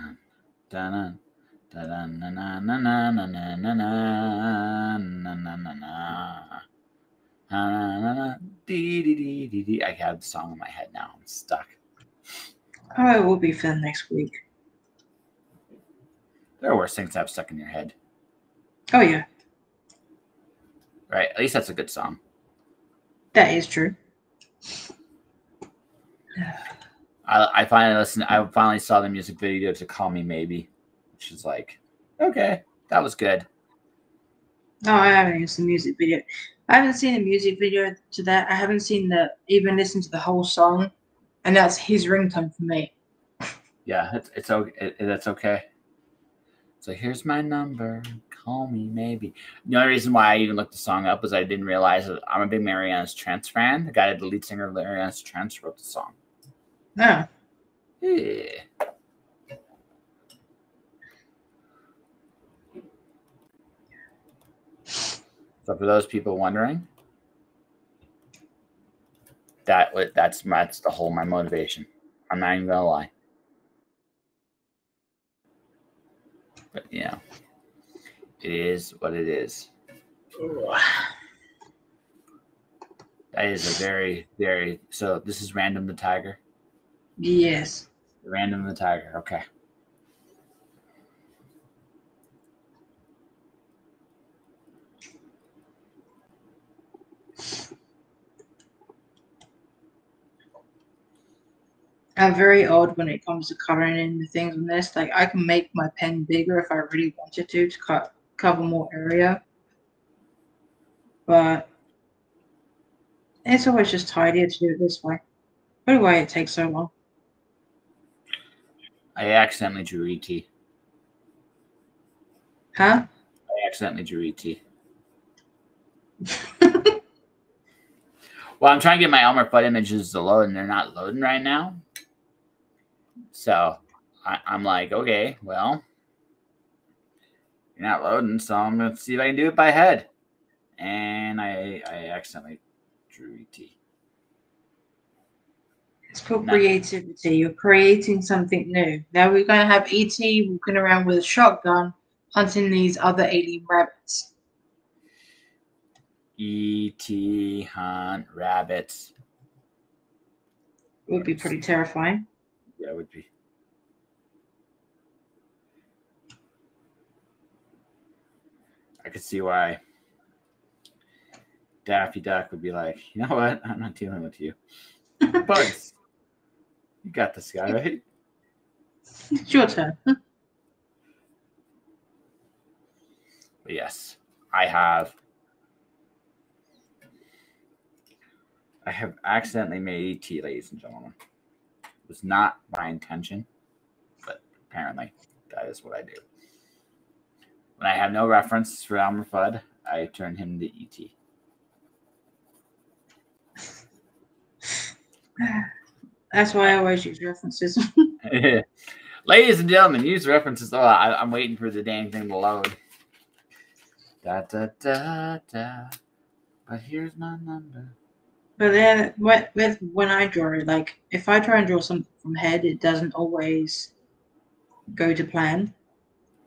Speaker 1: have the song in my head now. I'm stuck.
Speaker 2: Oh, it will be fun next week.
Speaker 1: There are worse things to have stuck in your head.
Speaker 2: Oh yeah.
Speaker 1: Right. At least that's a good song.
Speaker 2: That is true.
Speaker 1: I finally saw the music video to Call Me Maybe, which is like, okay, that was good.
Speaker 2: No, I haven't seen the music video. I haven't seen the music video to that. I haven't seen even listened to the whole song, and that's his ringtone for me.
Speaker 1: Yeah, it's okay. That's okay. So here's my number. Call me maybe. The only reason why I even looked the song up was I didn't realize that I'm a big Marianas Trench fan. The guy, the lead singer of Marianas Trench, wrote the song.
Speaker 2: No.
Speaker 1: Yeah. So for those people wondering, that's the whole my motivation. I'm not even gonna lie. But you know, it is what it is. That is a very, very. So this is Random the Tiger.
Speaker 2: Yes.
Speaker 1: Random the Tiger. Okay.
Speaker 2: I'm very odd when it comes to coloring in the things on this. Like, I can make my pen bigger if I really wanted to cover more area. But it's always just tidier to do it this way. By the way, it takes so long.
Speaker 1: I accidentally drew ET.
Speaker 2: Huh?
Speaker 1: I accidentally drew ET. Well, I'm trying to get my Elmer Fudd images to load, and they're not loading right now. So I'm like, okay, well, you're not loading, so I'm going to see if I can do it by head. And I accidentally drew ET.
Speaker 2: It's called creativity. You're creating something new. Now we're going to have E.T. walking around with a shotgun hunting these other alien rabbits.
Speaker 1: E.T. hunt rabbits.
Speaker 2: It would be pretty terrifying.
Speaker 1: Yeah, it would be. I could see why Daffy Duck would be like, you know what? I'm not dealing with you. Bugs, you got this guy, right?
Speaker 2: It's your turn.
Speaker 1: But yes, I have accidentally made ET, ladies and gentlemen. It was not my intention, but apparently that is what I do. When I have no reference for Elmer Fudd, I turn him to ET.
Speaker 2: That's why I always use references.
Speaker 1: Ladies and gentlemen, use references. Oh, I'm waiting for the dang thing to load. Da da da da. But here's my number.
Speaker 2: But then, when I draw it, like if I try and draw something from head, it doesn't always go to plan.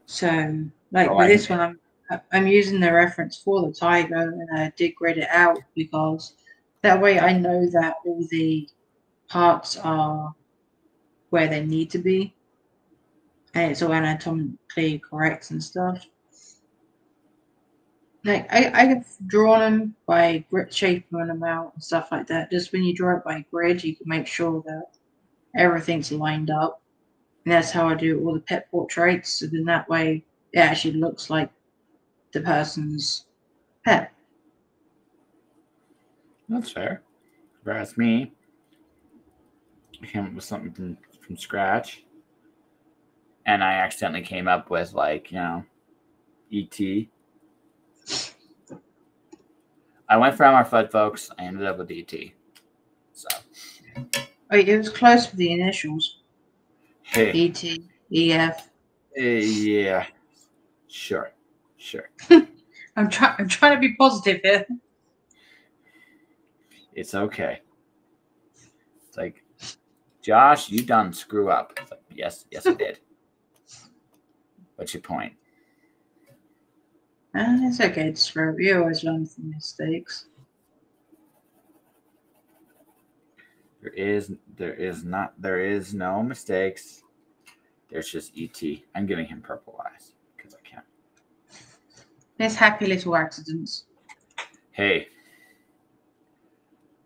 Speaker 2: So, like with this one, I'm using the reference for the tiger, and I did grade it out because that way I know that all the parts are where they need to be, and it's all anatomically correct and stuff. Like I've drawn them by grid shaping them out and stuff like that. Just when you draw it by grid, you can make sure that everything's lined up. And that's how I do all the pet portraits. So then that way it actually looks like the person's pet.
Speaker 1: That's fair. Whereas me, I came up with something from scratch, and I accidentally came up with like E.T. I went for Elmer Fudd, folks. I ended up with E.T. So.
Speaker 2: Oh, it was close with the initials.
Speaker 1: Hey.
Speaker 2: E.T. E.F.
Speaker 1: Yeah. Sure.
Speaker 2: I'm trying to be positive here.
Speaker 1: It's okay. It's like, Josh, you done screw up. It's like, yes, I did. What's your point?
Speaker 2: It's okay to screw up. You always learn from mistakes.
Speaker 1: There is no mistakes. There's just E.T. I'm giving him purple eyes because I can.
Speaker 2: There's happy little accidents.
Speaker 1: Hey,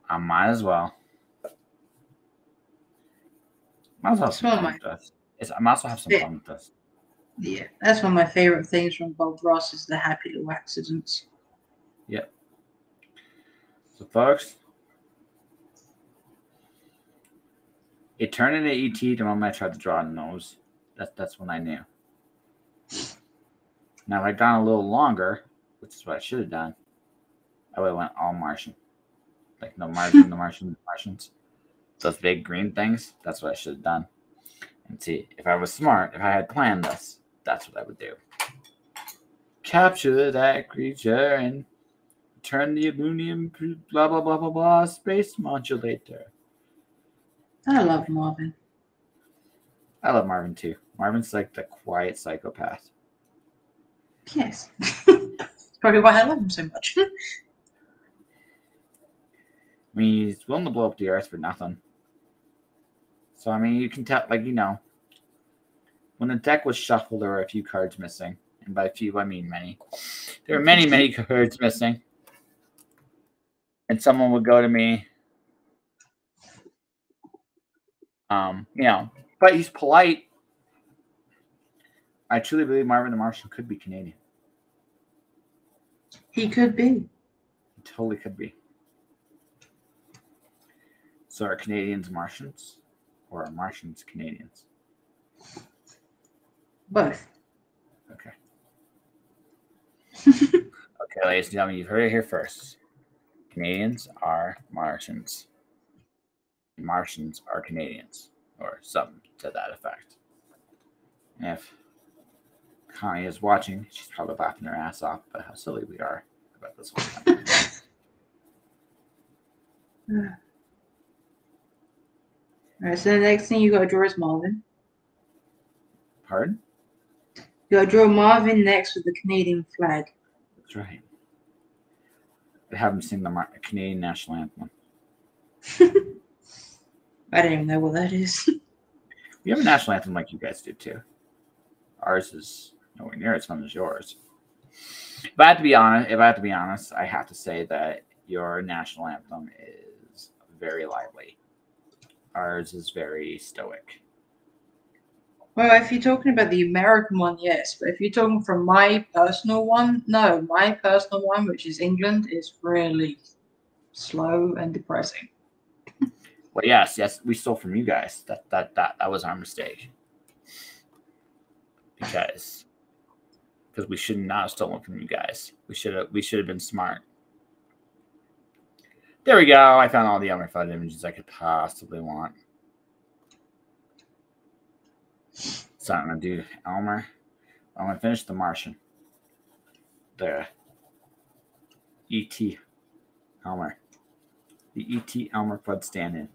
Speaker 1: I might as well. I might also have some fun with this. I might also have some fun with this.
Speaker 2: Yeah, that's one of my favorite things from Bob Ross is the happy little accidents.
Speaker 1: Yep. So, folks, it turned into E.T. the moment I tried to draw a nose. That's when I knew. Now, if I'd gone a little longer, which is what I should have done, I would have went all Martian. Like no Martians. Those big green things, that's what I should have done. And see, if I was smart, if I had planned this, that's what I would do. Capture that creature and turn the aluminum blah blah blah blah blah space modulator.
Speaker 2: I love Marvin.
Speaker 1: I love Marvin too. Marvin's like the quiet psychopath.
Speaker 2: Yes. That's probably why I love him so much.
Speaker 1: I mean, he's willing to blow up the earth for nothing. So, I mean, you can tell, like, when the deck was shuffled, there were a few cards missing. And by few, I mean many. There were many cards missing. And someone would go to me, but he's polite. I truly believe Marvin the Martian could be Canadian.
Speaker 2: He could be.
Speaker 1: He totally could be. So are Canadians Martians? Or are Martians Canadians?
Speaker 2: Both.
Speaker 1: Okay. Okay, ladies and gentlemen, you've heard it here first. Canadians are Martians. Martians are Canadians. Or something to that effect. And if Connie is watching, she's probably laughing her ass off about how silly we are about this whole thing.
Speaker 2: Alright, so the next thing you gotta draw is Marvin.
Speaker 1: Pardon?
Speaker 2: You gotta draw Marvin next with the Canadian flag.
Speaker 1: That's right. They haven't seen the Canadian national anthem.
Speaker 2: I don't even know what that is.
Speaker 1: We have a national anthem like you guys do too. Ours is nowhere near as fun as yours. If I have to be honest, I have to say that your national anthem is very lively. Ours is very stoic.
Speaker 2: Well, if you're talking about the American one, yes. But if you're talking from my personal one, no. My personal one, which is England, is really slow and depressing.
Speaker 1: Well, yes, we stole from you guys. That was our mistake. Because we should not have stolen from you guys. We should have been smart. There we go. I found all the Elmer Fudd images I could possibly want. So I'm gonna do Elmer. I'm gonna finish the Martian. The E.T. Elmer. The E.T. Elmer Fudd stand-in.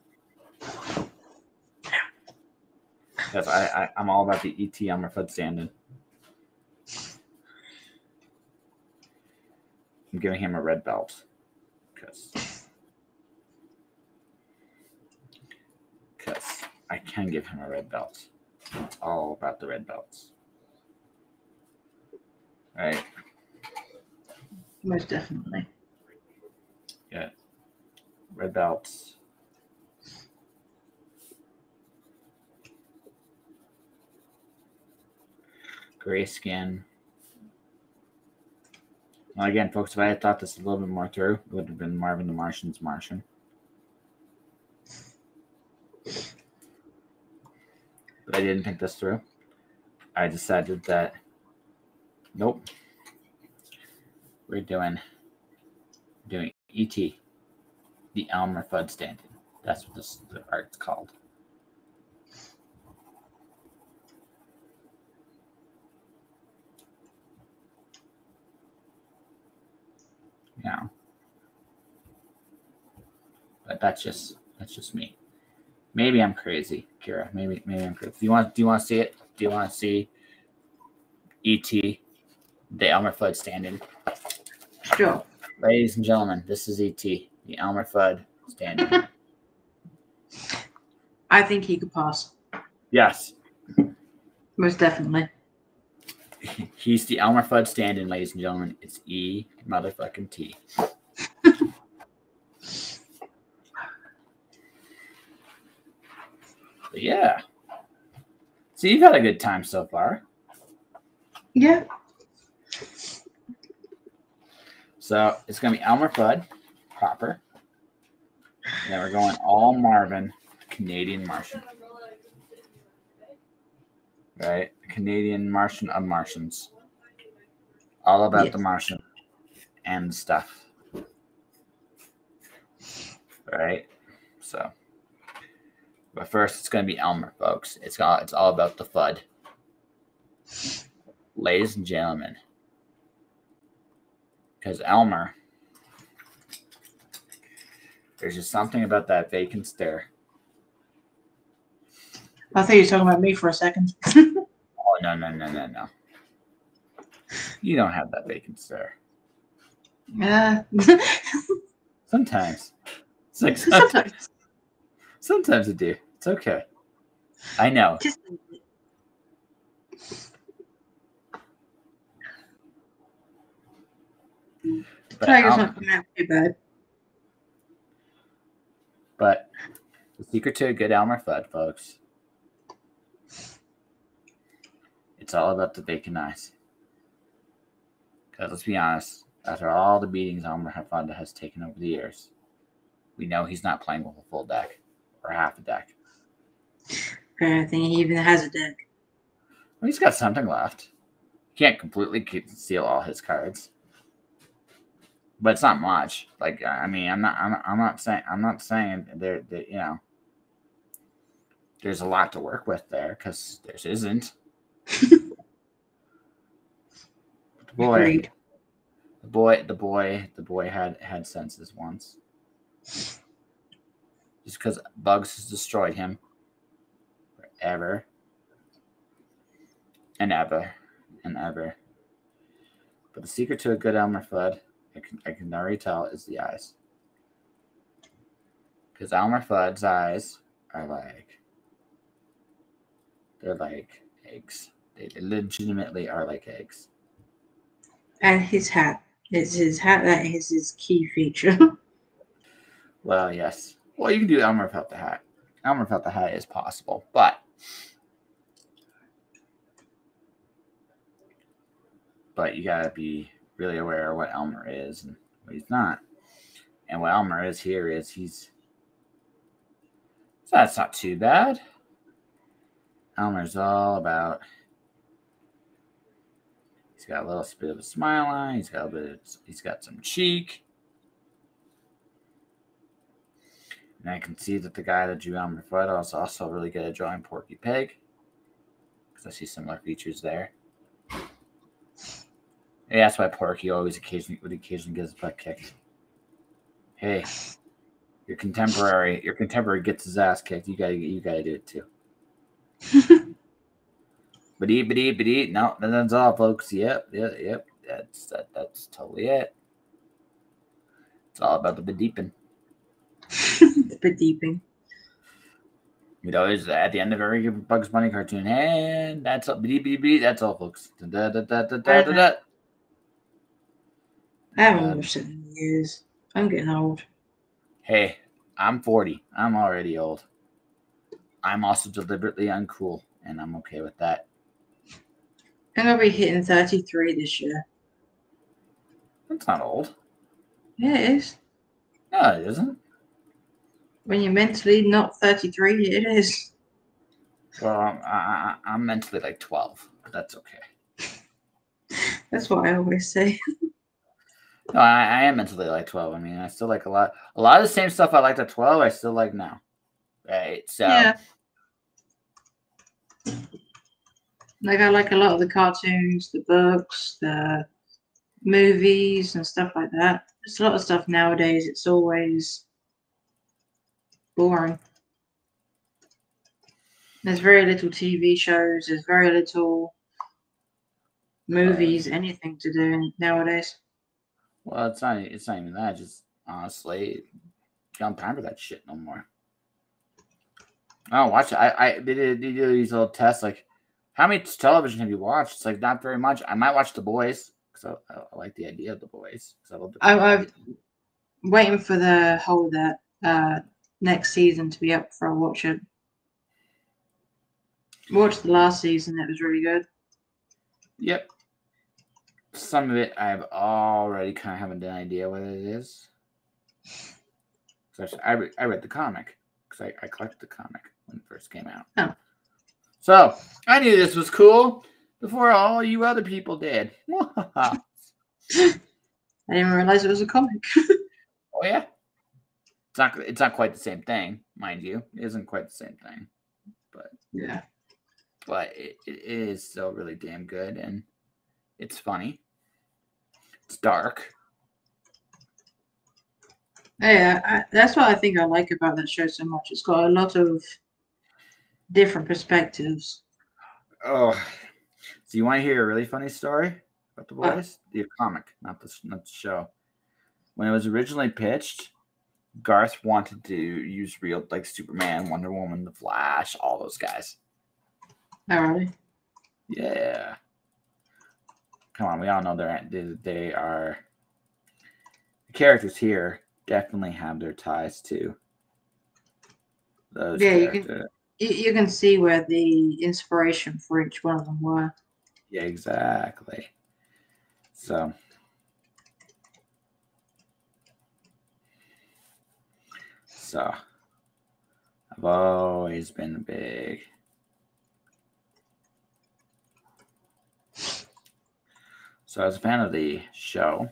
Speaker 1: Because I'm all about the E.T. Elmer Fudd stand-in. I'm giving him a red belt. Because I can give him a red belt. It's all about the red belts. All right.
Speaker 2: Most definitely.
Speaker 1: Yeah. Red belts. Gray skin. Well, again, folks, if I had thought this a little bit more through, it would have been Marvin the Martian's Martian. But I didn't think this through. I decided that, nope, we're doing E.T., the Elmer Fudd stand-in. That's what the art's called. Yeah. But that's just me. Maybe I'm crazy, Kira. Maybe I'm crazy. Do you want to see it? Do you want to see E.T., the Elmer Fudd stand-in?
Speaker 2: Sure.
Speaker 1: Ladies and gentlemen, this is E.T., the Elmer Fudd stand-in.
Speaker 2: I think he could pass.
Speaker 1: Yes.
Speaker 2: Most definitely.
Speaker 1: He's the Elmer Fudd stand-in, ladies and gentlemen. It's E motherfucking T. But yeah. So you've had a good time so far.
Speaker 2: Yeah.
Speaker 1: So it's going to be Elmer Fudd, proper. And then we're going all Marvin, Canadian Martian. Right? Canadian Martian of Martians. All about the Martian and stuff. Right? So. But first, it's going to be Elmer, folks. It's all about the Fudd. Ladies and gentlemen. Because Elmer, there's just something about that vacant stare.
Speaker 2: I thought you were talking about me for a second.
Speaker 1: Oh, no. You don't have that vacant stare. Sometimes. It's like sometimes I do. It's okay. I know.
Speaker 2: Tiger's not coming out too bad.
Speaker 1: But the secret to a good Elmer Fudd, folks, it's all about the vacant eyes. Because let's be honest, after all the beatings Elmer Fudd has taken over the years, we know he's not playing with a full deck or half a deck.
Speaker 2: I don't think he even has a deck.
Speaker 1: Well, he's got something left. He can't completely steal all his cards, but it's not much. Like, I mean, I'm not saying there you know, there's a lot to work with there because there isn't. The boy had senses once. Just because bugs has destroyed him forever and ever and ever. But the secret to a good Elmer Fudd, I can already tell, is the eyes. Because Elmer Fudd's eyes are they're like eggs. They legitimately are like eggs.
Speaker 2: And his hat. It's his hat that is his key feature.
Speaker 1: Well, yes. Well, you can do Elmer without the hat. Elmer without the hat is possible, but you gotta be really aware of what Elmer is and what he's not. And what Elmer is here is that's not too bad. Elmer's all about. He's got a little bit of a smile on. He's got some cheek. And I can see that the guy that drew Elmer Fudd is also really good at drawing Porky Pig. Because I see similar features there. And that's why Porky occasionally gets his butt kicked. Hey, your contemporary gets his ass kicked. You gotta do it too. But no, that's all, folks. Yep. That's totally it. It's all about the bedeeping.
Speaker 2: The bedeeping.
Speaker 1: You know, it's at the end of every Bugs Bunny cartoon, and that's all. That's all, folks.
Speaker 2: I haven't watched it in years. I'm getting old.
Speaker 1: Hey, I'm 40. I'm already old. I'm also deliberately uncool, and I'm okay with that.
Speaker 2: I'm gonna be hitting 33 this year.
Speaker 1: That's not old.
Speaker 2: Yeah, it is.
Speaker 1: No, it isn't.
Speaker 2: When you're mentally not 33, it is.
Speaker 1: Well, I'm mentally like 12, but that's okay.
Speaker 2: That's what I always say.
Speaker 1: No, I am mentally like 12. I mean, I still like a lot of the same stuff I liked at 12, I still like now. Right? So,
Speaker 2: Yeah. Like, I like a lot of the cartoons, the books, the movies, and stuff like that. There's a lot of stuff nowadays, it's always boring. There's very little TV shows, there's very little movies, anything to do nowadays.
Speaker 1: well, it's not even that. Just honestly, you don't have time for that shit no more. I don't watch it. They do these little tests like, how many television have you watched? It's like not very much. I might watch The Boys because I like the idea of The Boys.
Speaker 2: I'm waiting for the whole next season to be up before I watch it. Watched the last season; it was really good.
Speaker 1: Yep. Some of it I've already kind of have an idea what it is. So I read the comic because I collected the comic when it first came out.
Speaker 2: Oh.
Speaker 1: So I knew this was cool before all you other people did.
Speaker 2: I didn't realize it was a comic.
Speaker 1: Oh yeah. It's not quite the same thing, mind you. It isn't quite the same thing. But
Speaker 2: yeah.
Speaker 1: But it is still really damn good, and it's funny. It's dark.
Speaker 2: Yeah, that's what I think I like about that show so much. It's got a lot of different perspectives.
Speaker 1: Oh, so you want to hear a really funny story about The Boys? The comic, not the show. When it was originally pitched, Garth wanted to use real, like Superman, Wonder Woman, The Flash, all those guys.
Speaker 2: Oh, really?
Speaker 1: Yeah. Come on, we all know they are. The characters here definitely have their ties to those characters.
Speaker 2: You can see where the inspiration for each one of them were.
Speaker 1: Yeah, exactly. So I've always been big. So I was a fan of the show.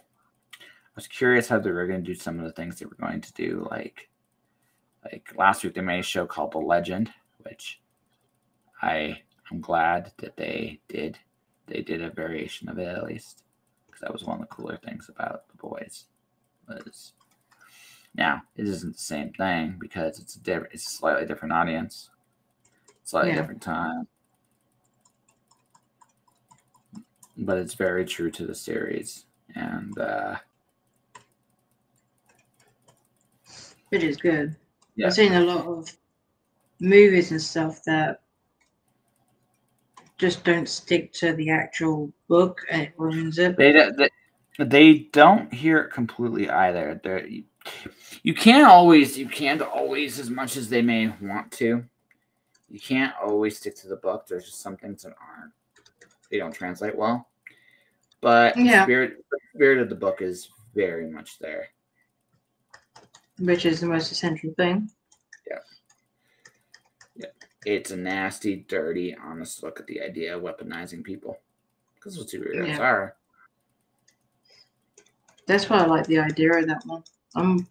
Speaker 1: I was curious how they were going to do some of the things they were going to do. Like last week, they made a show called The Legend, which I'm glad that they did. They did a variation of it at least, because that was one of the cooler things about The Boys. Now it isn't the same thing because it's a slightly different audience, slightly different time, but it's very true to the series, and
Speaker 2: it is good.
Speaker 1: Yeah.
Speaker 2: I've seen a lot of movies and stuff that just don't stick to the actual book and it ruins it.
Speaker 1: They don't hear it completely either. You can't always, as much as they may want to, you can't always stick to the book. There's just some things that they don't translate well. But the spirit of the book is very much there.
Speaker 2: Which is the most essential thing.
Speaker 1: Yeah. Yeah. It's a nasty, dirty, honest look at the idea of weaponizing people. Because what superheroes are.
Speaker 2: That's why I like the idea of that one. I'm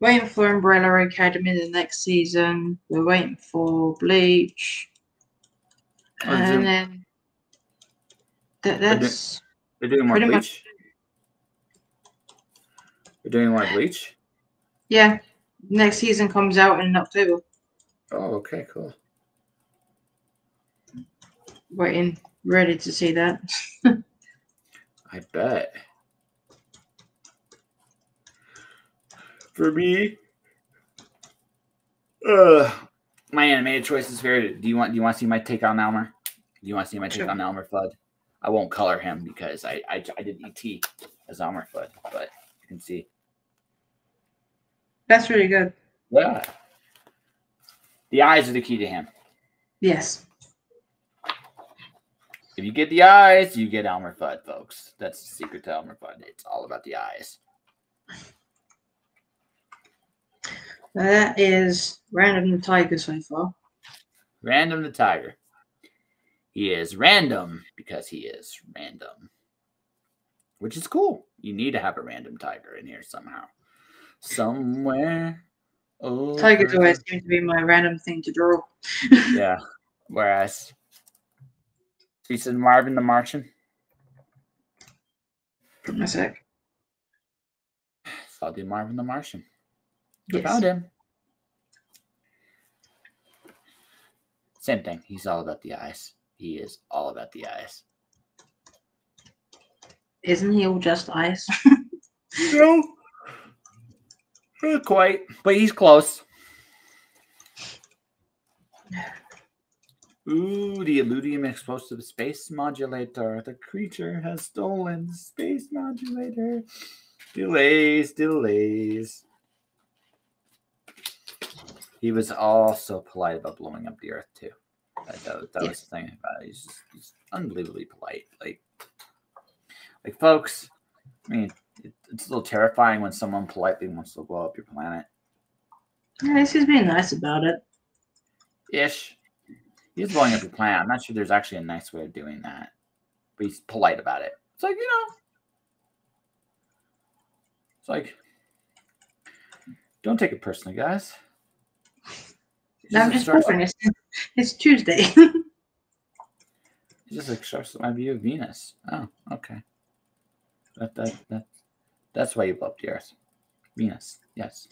Speaker 2: waiting for Umbrella Academy the next season. We're waiting for Bleach. And then that's
Speaker 1: they're doing more Bleach? They're doing more Bleach?
Speaker 2: Yeah. Next season comes out in October.
Speaker 1: Oh, okay, cool.
Speaker 2: Waiting, ready to see that.
Speaker 1: I bet. For me, my animated choice is very. Do you want to see my take on Elmer? Do you want to see my take on Elmer Fudd? I won't color him because I did ET as Elmer Fudd, but you can see.
Speaker 2: That's really good.
Speaker 1: Yeah. The eyes are the key to him.
Speaker 2: Yes.
Speaker 1: If you get the eyes, you get Elmer Fudd, folks. That's the secret to Elmer Fudd. It's all about the eyes.
Speaker 2: That is Random the Tiger so far.
Speaker 1: Random the Tiger. He is random because he is random. Which is cool. You need to have a random tiger in here somehow. Somewhere.
Speaker 2: Tigers always seem to be my random thing to draw.
Speaker 1: Yeah. Whereas Canadian Marvin the Martian.
Speaker 2: A sec.
Speaker 1: I'll do Marvin the Martian.
Speaker 2: Yes.
Speaker 1: I found him. Same thing. He's all about the eyes. He is all about the eyes.
Speaker 2: Isn't he all just eyes?
Speaker 1: No. Not quite. But he's close. Ooh, the Illudium explosive space modulator. The creature has stolen the space modulator. Delays. He was also polite about blowing up the Earth too. That was the thing about it. He's unbelievably polite. Like folks, I mean, it's a little terrifying when someone politely wants to blow up your planet.
Speaker 2: Yeah, he's being nice about it.
Speaker 1: Ish. He's blowing up your planet. I'm not sure there's actually a nice way of doing that. But he's polite about it. It's like, it's like, don't take it personally, guys.
Speaker 2: No, I'm just boring. It's Tuesday.
Speaker 1: It just expressed my view of Venus. Oh, okay. That's why you blew up the Earth. Venus, yes.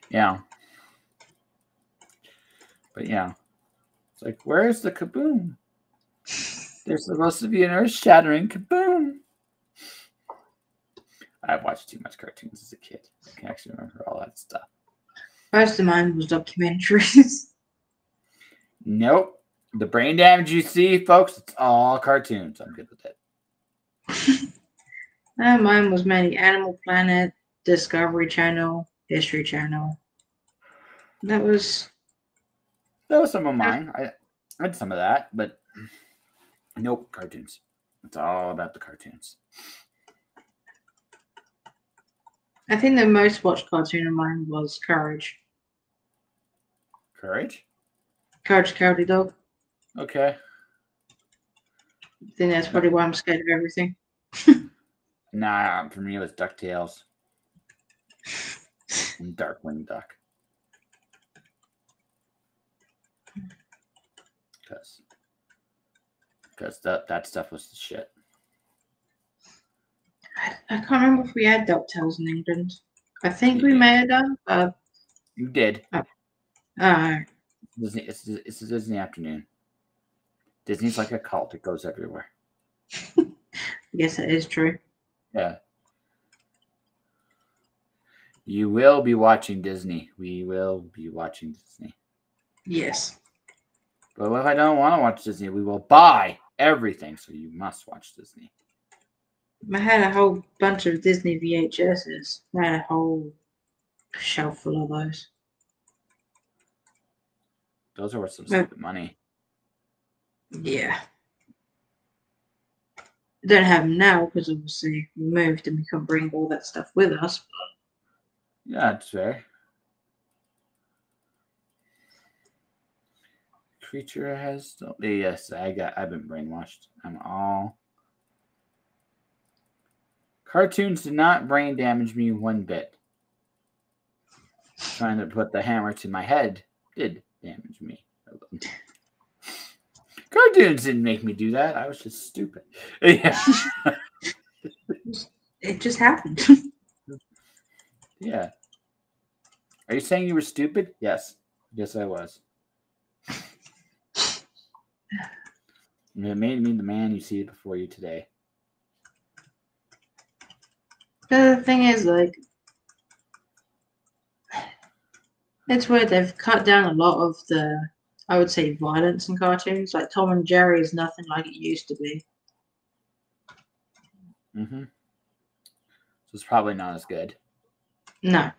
Speaker 1: Yeah. But yeah. It's like, where's the kaboom? There's supposed to be an earth-shattering kaboom. I've watched too much cartoons as a kid. I can actually remember all that stuff.
Speaker 2: Most of mine was documentaries.
Speaker 1: Nope. The brain damage you see, folks, it's all cartoons. I'm good with it.
Speaker 2: Mine was mainly Animal Planet, Discovery Channel, History Channel. That was
Speaker 1: some of mine. I had some of that, but nope, cartoons. It's all about the cartoons.
Speaker 2: I think the most watched cartoon of mine was Courage.
Speaker 1: Courage?
Speaker 2: Courage the Cowardly Dog.
Speaker 1: Okay.
Speaker 2: I think that's probably why I'm scared of everything.
Speaker 1: Nah, for me it was DuckTales. And Darkwing Duck. Because that stuff was the shit.
Speaker 2: I can't remember if we had DuckTales in England. I think we may have done, but
Speaker 1: you did.
Speaker 2: Disney,
Speaker 1: it's a Disney afternoon. Disney's like a cult; it goes everywhere.
Speaker 2: I guess that is true.
Speaker 1: Yeah. You will be watching Disney. We will be watching Disney.
Speaker 2: Yes.
Speaker 1: But if I don't want to watch Disney, we will buy everything. So you must watch Disney.
Speaker 2: I had a whole bunch of Disney VHSs. I had a whole shelf full of those.
Speaker 1: Those are worth some stupid money.
Speaker 2: Yeah. I don't have them now because obviously we moved and we couldn't bring all that stuff with us. But
Speaker 1: yeah, that's fair. Creature has yes, I've been brainwashed. I'm all cartoons did not brain damage me one bit. Trying to put the hammer to my head did damage me. Cartoons didn't make me do that. I was just stupid. Yeah.
Speaker 2: It just happened.
Speaker 1: Yeah. Are you saying you were stupid? Yes. Yes, I was. And it made me the man you see before you today.
Speaker 2: The thing is, like, it's where they've cut down a lot of the I would say, violence in cartoons. Like Tom and Jerry is nothing like it used to be.
Speaker 1: So it's probably not as good.
Speaker 2: No.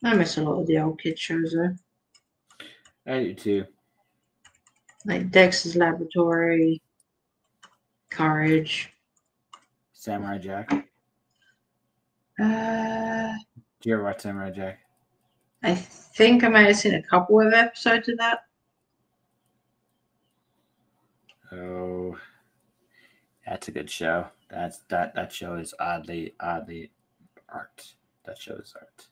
Speaker 2: I miss a lot of the old kid shows though.
Speaker 1: I do too.
Speaker 2: Like Dexter's Laboratory, Courage,
Speaker 1: Samurai Jack.
Speaker 2: Do
Speaker 1: you ever watch Samurai Jack?
Speaker 2: I think I might have seen a couple of episodes of that.
Speaker 1: Oh, that's a good show. That show is oddly art. That show is art.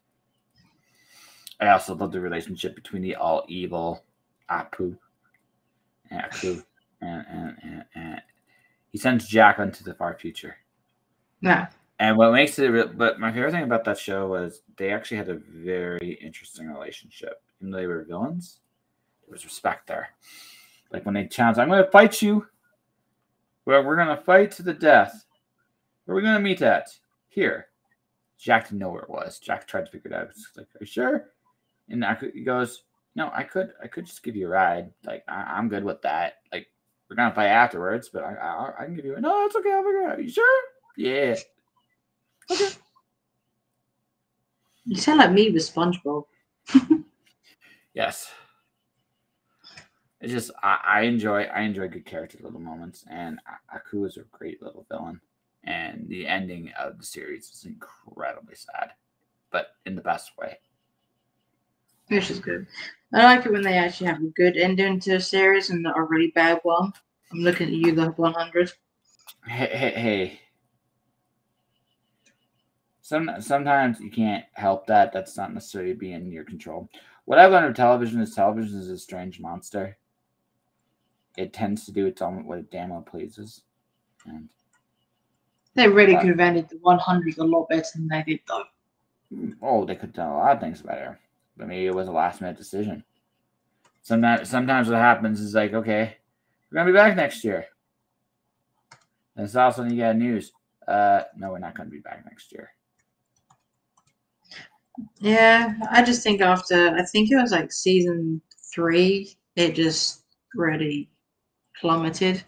Speaker 1: I also love the relationship between the all evil Aku and he sends Jack into the far future.
Speaker 2: No.
Speaker 1: And what makes it, but my favorite thing about that show was they actually had a very interesting relationship. Even though they were villains, there was respect there. Like when they challenged, I'm going to fight you. Well, we're going to fight to the death. Where are we going to meet at? Here. Jack didn't know where it was. Jack tried to figure it out. It's like, are you sure? And he goes, no, I could just give you a ride. Like, I'm good with that. Like, we're going to fight afterwards, but I can give you a, no, it's okay. I'll figure it out. Are you sure? Yeah. Okay.
Speaker 2: You sound like me with SpongeBob.
Speaker 1: Yes. It's just I enjoy good character little moments, and Aku is a great little villain, and the ending of the series is incredibly sad, but in the best way.
Speaker 2: Which is good. I like it when they actually have a good ending to a series and not a really bad one. I'm looking at you, the 100.
Speaker 1: Hey. Sometimes you can't help that. That's not necessarily being in your control. What I've learned of television is a strange monster. It tends to do its own what it damn well pleases. And
Speaker 2: they really could have ended the 100 a lot better than they did, though.
Speaker 1: Oh, they could have done a lot of things better. But maybe it was a last-minute decision. Sometimes what happens is like, okay, we're going to be back next year. And it's all of a sudden you get news. No, we're not going to be back next year.
Speaker 2: Yeah, I just think after, I think it was like season 3, it just really plummeted.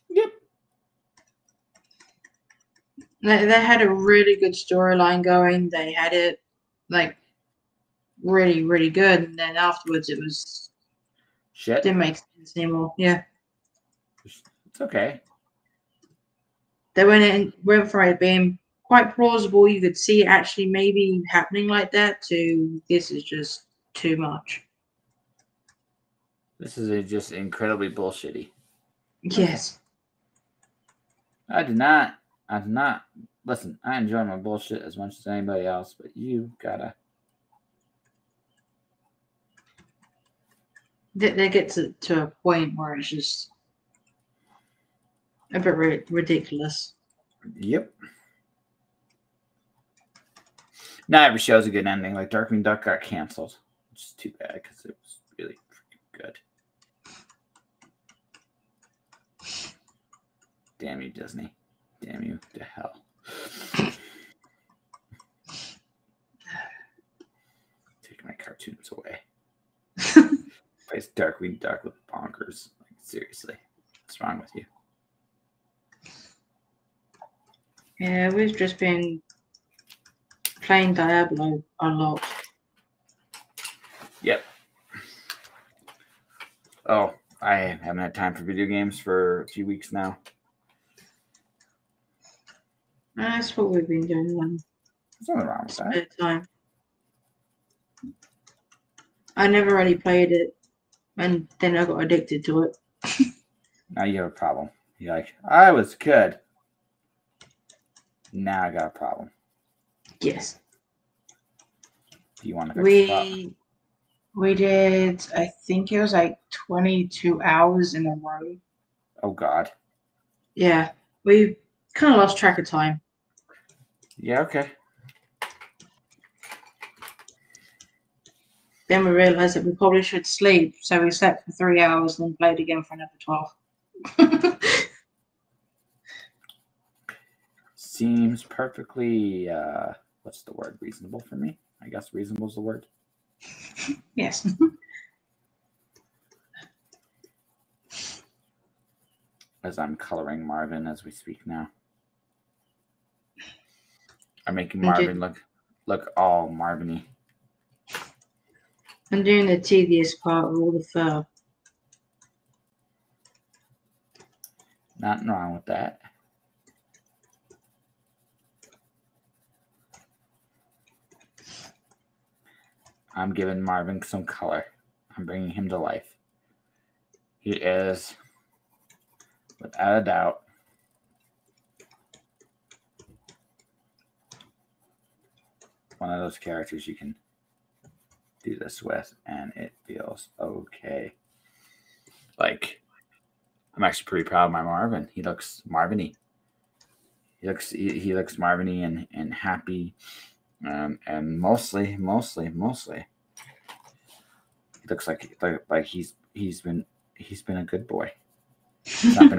Speaker 1: Yep.
Speaker 2: They had a really good storyline going. They had it like really, really good. And then afterwards it was
Speaker 1: shit.
Speaker 2: Didn't make sense anymore. Yeah.
Speaker 1: It's okay.
Speaker 2: They went for it being quite plausible. You could see it actually maybe happening like that to this is just too much.
Speaker 1: This is just incredibly bullshitty.
Speaker 2: Yes.
Speaker 1: I did not. Listen, I enjoy my bullshit as much as anybody else, but you gotta.
Speaker 2: They get to a point where it's just a bit ridiculous.
Speaker 1: Yep. Not every show's a good ending. Like Darkwing Duck got canceled, which is too bad because it was really freaking good. Damn you, Disney. Damn you to hell. Take my cartoons away. Plays Darkwing Duck with bonkers. Like, seriously. What's wrong with you?
Speaker 2: Yeah, we've just been playing Diablo a lot.
Speaker 1: Yep. Oh, I haven't had time for video games for a few weeks now.
Speaker 2: That's what we've been doing.
Speaker 1: There's nothing wrong with that.
Speaker 2: Time. I never really played it, and then I got addicted to it.
Speaker 1: Now you have a problem. You're like, I was good. Now I got a problem.
Speaker 2: Yes.
Speaker 1: Do you want to fix the problem?
Speaker 2: We did, I think it was like 22 hours in a row.
Speaker 1: Oh, God.
Speaker 2: Yeah. We kind of lost track of time.
Speaker 1: Yeah, okay.
Speaker 2: Then we realized that we probably should sleep, so we slept for 3 hours and then played again for another 12.
Speaker 1: Seems perfectly what's the word? Reasonable for me. I guess reasonable is the word.
Speaker 2: Yes.
Speaker 1: As I'm coloring Marvin as we speak now. I'm making Marvin look all Marvin-y.
Speaker 2: I'm doing the tedious part with all the fur.
Speaker 1: Nothing wrong with that. I'm giving Marvin some color. I'm bringing him to life. He is, without a doubt, one of those characters you can do this with, and it feels okay. Like, I'm actually pretty proud of my Marvin. He looks Marvin-y. He looks Marvin-y and happy, and mostly, he looks like he's been a good boy. He's not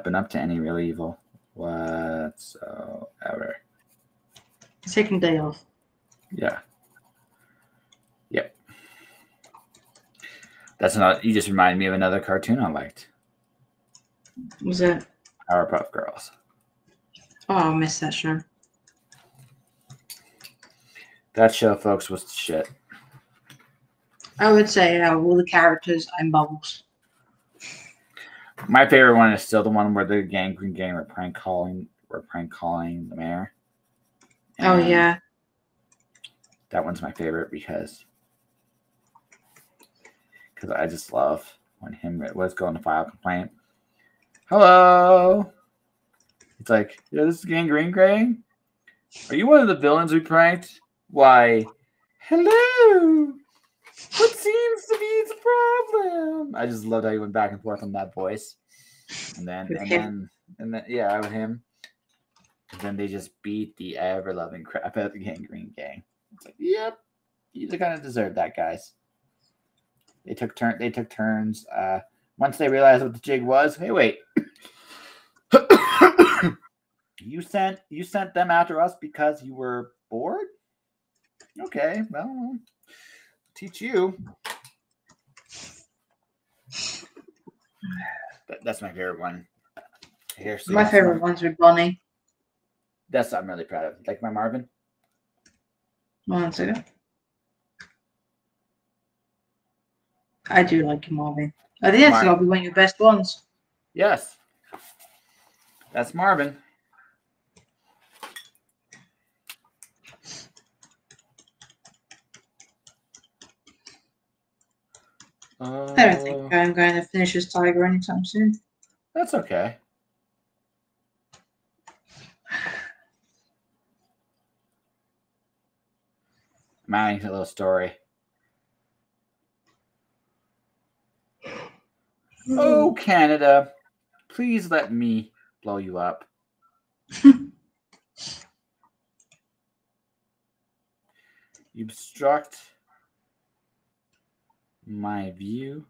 Speaker 1: been up to any real evil whatsoever.
Speaker 2: Second day off.
Speaker 1: Yeah. Yep. That's not. You just reminded me of another cartoon I liked.
Speaker 2: What was that?
Speaker 1: Powerpuff Girls.
Speaker 2: Oh, I missed that show.
Speaker 1: That show, folks, was the shit.
Speaker 2: I would say all the characters and Bubbles.
Speaker 1: My favorite one is still the one where the Green Gang were prank calling the mayor.
Speaker 2: Oh yeah.
Speaker 1: That one's my favorite because I just love when him was going to file a complaint. Hello. It's like, yeah, this is Green Gang. Are you one of the villains we pranked? Why, hello. What seems to be the problem? I just loved how he went back and forth on that voice. And then yeah, with him. And then they just beat the ever-loving crap out of the Green Gang. It's like, yep, you kind of deserve that, guys. They took turns. Once they realized what the jig was, hey, wait. You sent them after us because you were bored? Okay, well, teach you. That's my favorite one.
Speaker 2: My favorite ones are Bonnie.
Speaker 1: That's what I'm really proud of. Like my Marvin.
Speaker 2: 1 second. I do like Marvin. I think that's gotta be one of your best ones.
Speaker 1: Yes. That's Marvin.
Speaker 2: I don't think I'm going to finish this tiger anytime soon.
Speaker 1: That's okay. I'm adding a little story. Oh, Canada, please let me blow you up. You obstruct my view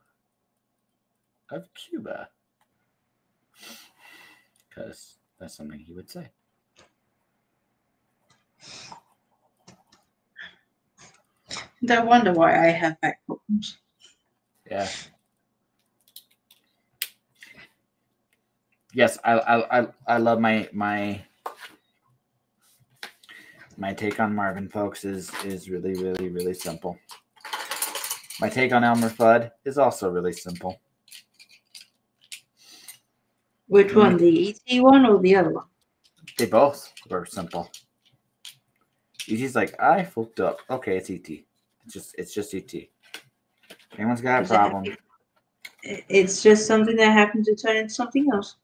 Speaker 1: of Cuba. Because that's something he would say.
Speaker 2: Don't wonder why I have back problems.
Speaker 1: Yeah. Yes, I love my take on Marvin, folks, is really, really, really simple. My take on Elmer Fudd is also really simple.
Speaker 2: Which one, the ET one or the other one?
Speaker 1: They both were simple. ET's like, I fucked up. Okay, it's ET. It's just ET. If anyone's got a problem.
Speaker 2: It's just something that happened to turn into something else.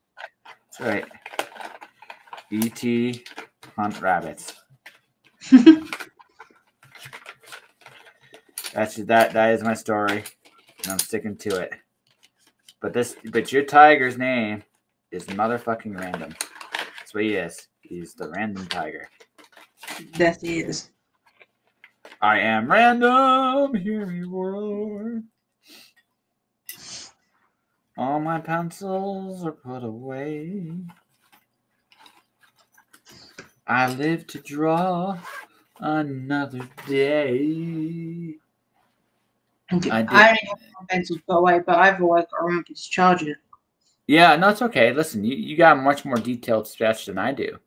Speaker 1: That's right. ET hunt rabbits. That is my story, and I'm sticking to it. But your tiger's name is motherfucking random. That's what he is. He's the random tiger.
Speaker 2: That he is.
Speaker 1: I am random, hear me roar. All my pencils are put away. I live to draw. Another day.
Speaker 2: I only have one pencil to put away, but I've always got to remember to charge it.
Speaker 1: Yeah, no, it's okay. Listen, you got a much more detailed sketch than I do.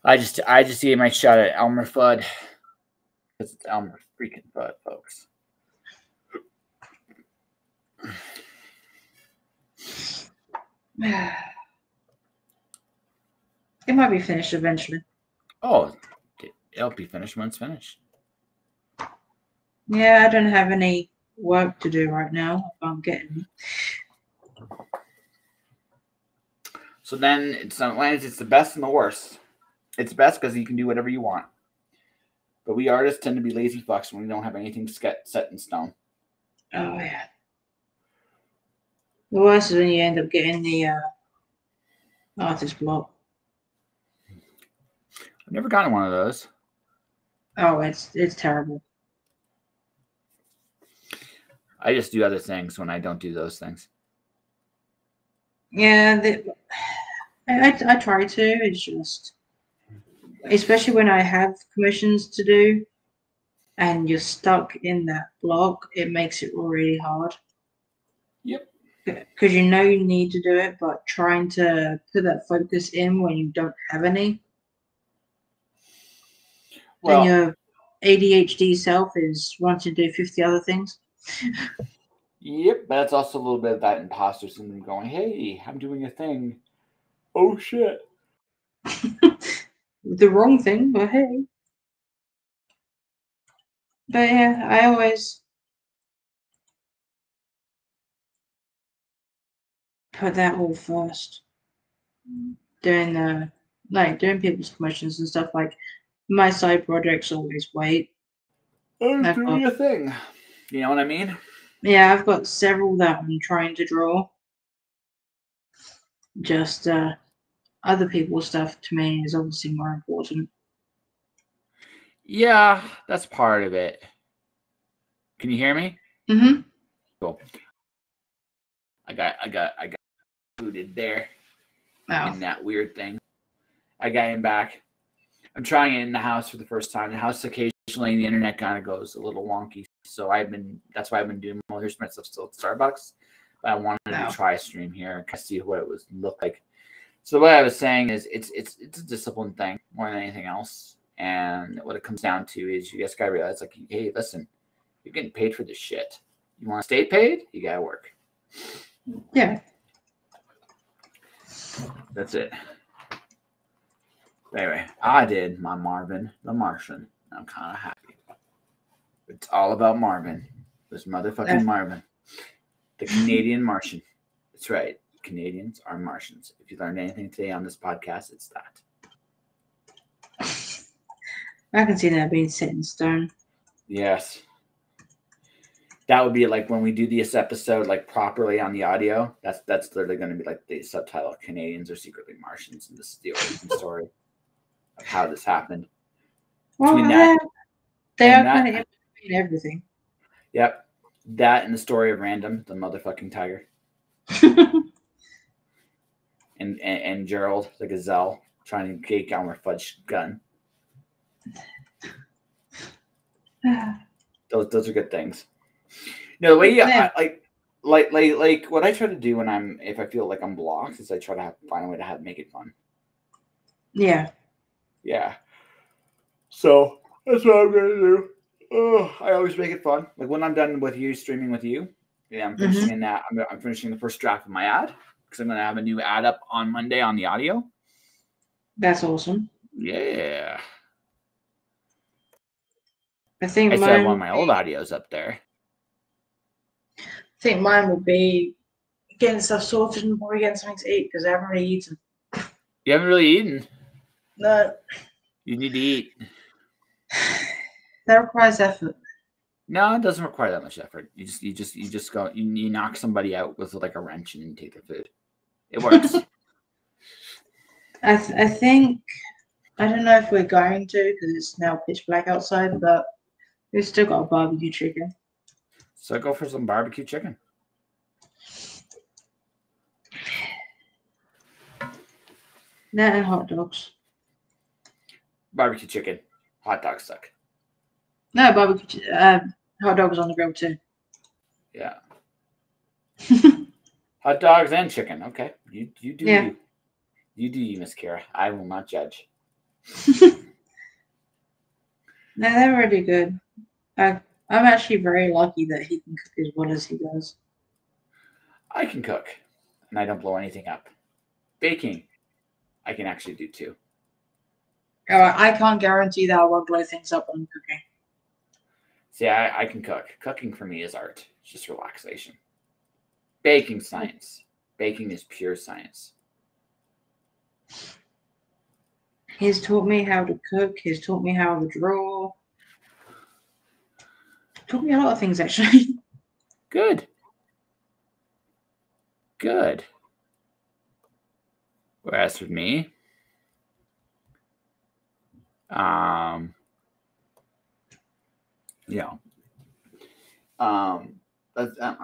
Speaker 1: I just gave my shot at Elmer Fudd because it's Elmer freaking Fudd, folks.
Speaker 2: It might be finished eventually.
Speaker 1: Oh, it'll be finished when it's finished.
Speaker 2: Yeah, I don't have any work to do right now. I'm getting.
Speaker 1: So then it's the best and the worst. It's best because you can do whatever you want. But we artists tend to be lazy fucks when we don't have anything set in stone.
Speaker 2: Oh, yeah. The worst is when you end up getting the artist block.
Speaker 1: I've never gotten one of those.
Speaker 2: Oh, it's terrible.
Speaker 1: I just do other things when I don't do those things.
Speaker 2: Yeah, I try to. It's just, especially when I have commissions to do and you're stuck in that block, it makes it really hard.
Speaker 1: Yep.
Speaker 2: Because you know you need to do it, but trying to put that focus in when you don't have any. Well, and your ADHD self is wanting to do 50 other things.
Speaker 1: Yep, but that's also a little bit of that imposter syndrome going, hey, I'm doing a thing. Oh, shit.
Speaker 2: The wrong thing, but hey. But yeah, I always put that all first. Doing people's commissions and stuff. Like my side projects always wait.
Speaker 1: I'm doing a thing. You know what I mean?
Speaker 2: Yeah, I've got several that I'm trying to draw. Just other people's stuff to me is obviously more important.
Speaker 1: Yeah, that's part of it. Can you hear me?
Speaker 2: Mm-hmm.
Speaker 1: Cool. I got booted there.
Speaker 2: Oh.
Speaker 1: In that weird thing. I got him back. I'm trying it in the house for the first time. The house occasionally the internet kind of goes a little wonky. So that's why I've been doing more stuff still at Starbucks. But I wanted to try a stream here and see what it was look like. So what I was saying is it's a discipline thing more than anything else. And what it comes down to is you just gotta realize, like, hey, listen, you're getting paid for this shit. You want to stay paid? You gotta work.
Speaker 2: Yeah.
Speaker 1: That's it. Anyway, I did my Marvin the Martian. I'm kind of happy. It's all about Marvin. This motherfucking Marvin. The Canadian Martian. That's right. Canadians are Martians. If you learned anything today on this podcast, it's that.
Speaker 2: I can see that being set in stone.
Speaker 1: Yes. That would be like when we do this episode like properly on the audio. That's literally going to be like the subtitle: Canadians are secretly Martians, and this is the origin story of how this happened.
Speaker 2: Well, they are kind of in between everything.
Speaker 1: Yep. That and the story of Random, the motherfucking tiger. and Gerald, the gazelle, trying to take Elmer Fudd's gun. Those are good things. No, the way like what I try to do when if I feel like I'm blocked is I try to find a way to make it fun.
Speaker 2: Yeah.
Speaker 1: Yeah. So that's what I'm gonna do. I always make it fun. Like when I'm done with you streaming with you, yeah, I'm finishing in that. I'm finishing the first draft of my ad because I'm gonna have a new ad up on Monday on the audio.
Speaker 2: That's awesome.
Speaker 1: Yeah.
Speaker 2: I think
Speaker 1: I still have one of my old audios up there.
Speaker 2: I think mine will be getting stuff sorted and probably getting something to eat because I haven't really eaten.
Speaker 1: You haven't really eaten?
Speaker 2: No.
Speaker 1: You need to eat.
Speaker 2: That requires effort.
Speaker 1: No, it doesn't require that much effort. You just go. You knock somebody out with like a wrench and you take their food. It works.
Speaker 2: I think I don't know if we're going to because it's now pitch black outside, but we've still got a barbecue chicken.
Speaker 1: So go for some barbecue chicken.
Speaker 2: That and hot dogs.
Speaker 1: Barbecue chicken. Hot dog suck.
Speaker 2: No, barbecue. Hot dog was on the grill too.
Speaker 1: Yeah. Hot dogs and chicken. Okay. You do you. You do you, Miss Kara. I will not judge.
Speaker 2: No, they're really good. I'm actually very lucky that he can cook as well as he does.
Speaker 1: I can cook, and I don't blow anything up. Baking, I can actually do too.
Speaker 2: I can't guarantee that I won't blow things up when I'm cooking.
Speaker 1: See, I can cook. Cooking for me is art. It's just relaxation. Baking science. Baking is pure science.
Speaker 2: He's taught me how to cook. He's taught me how to draw. Taught me a lot of things, actually.
Speaker 1: Good. Good. Whereas for me, I'm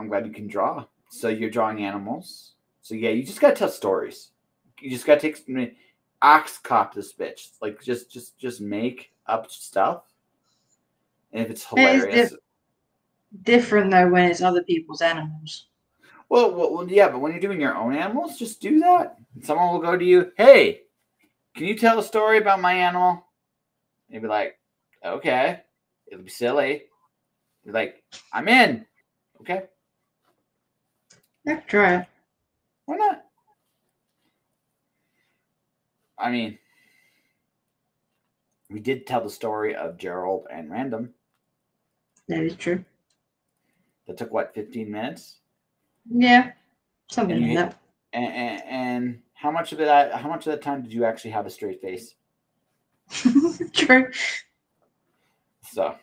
Speaker 1: glad you can draw. So you're drawing animals. So yeah, you just gotta tell stories. You just gotta take axe cop this bitch. Like just make up stuff. And if it's hilarious.
Speaker 2: Different though when it's other people's animals.
Speaker 1: Well, yeah, but when you're doing your own animals, just do that. Someone will go to you, hey, can you tell a story about my animal? And you'll be like, okay. It'll be silly. You're like, I'm in. Okay.
Speaker 2: Yeah, try it.
Speaker 1: Why not? I mean, we did tell the story of Gerald and Random.
Speaker 2: That is true.
Speaker 1: That took, what, 15 minutes?
Speaker 2: Yeah, something like that.
Speaker 1: And how much of that time did you actually have a straight face?
Speaker 2: True.
Speaker 1: So,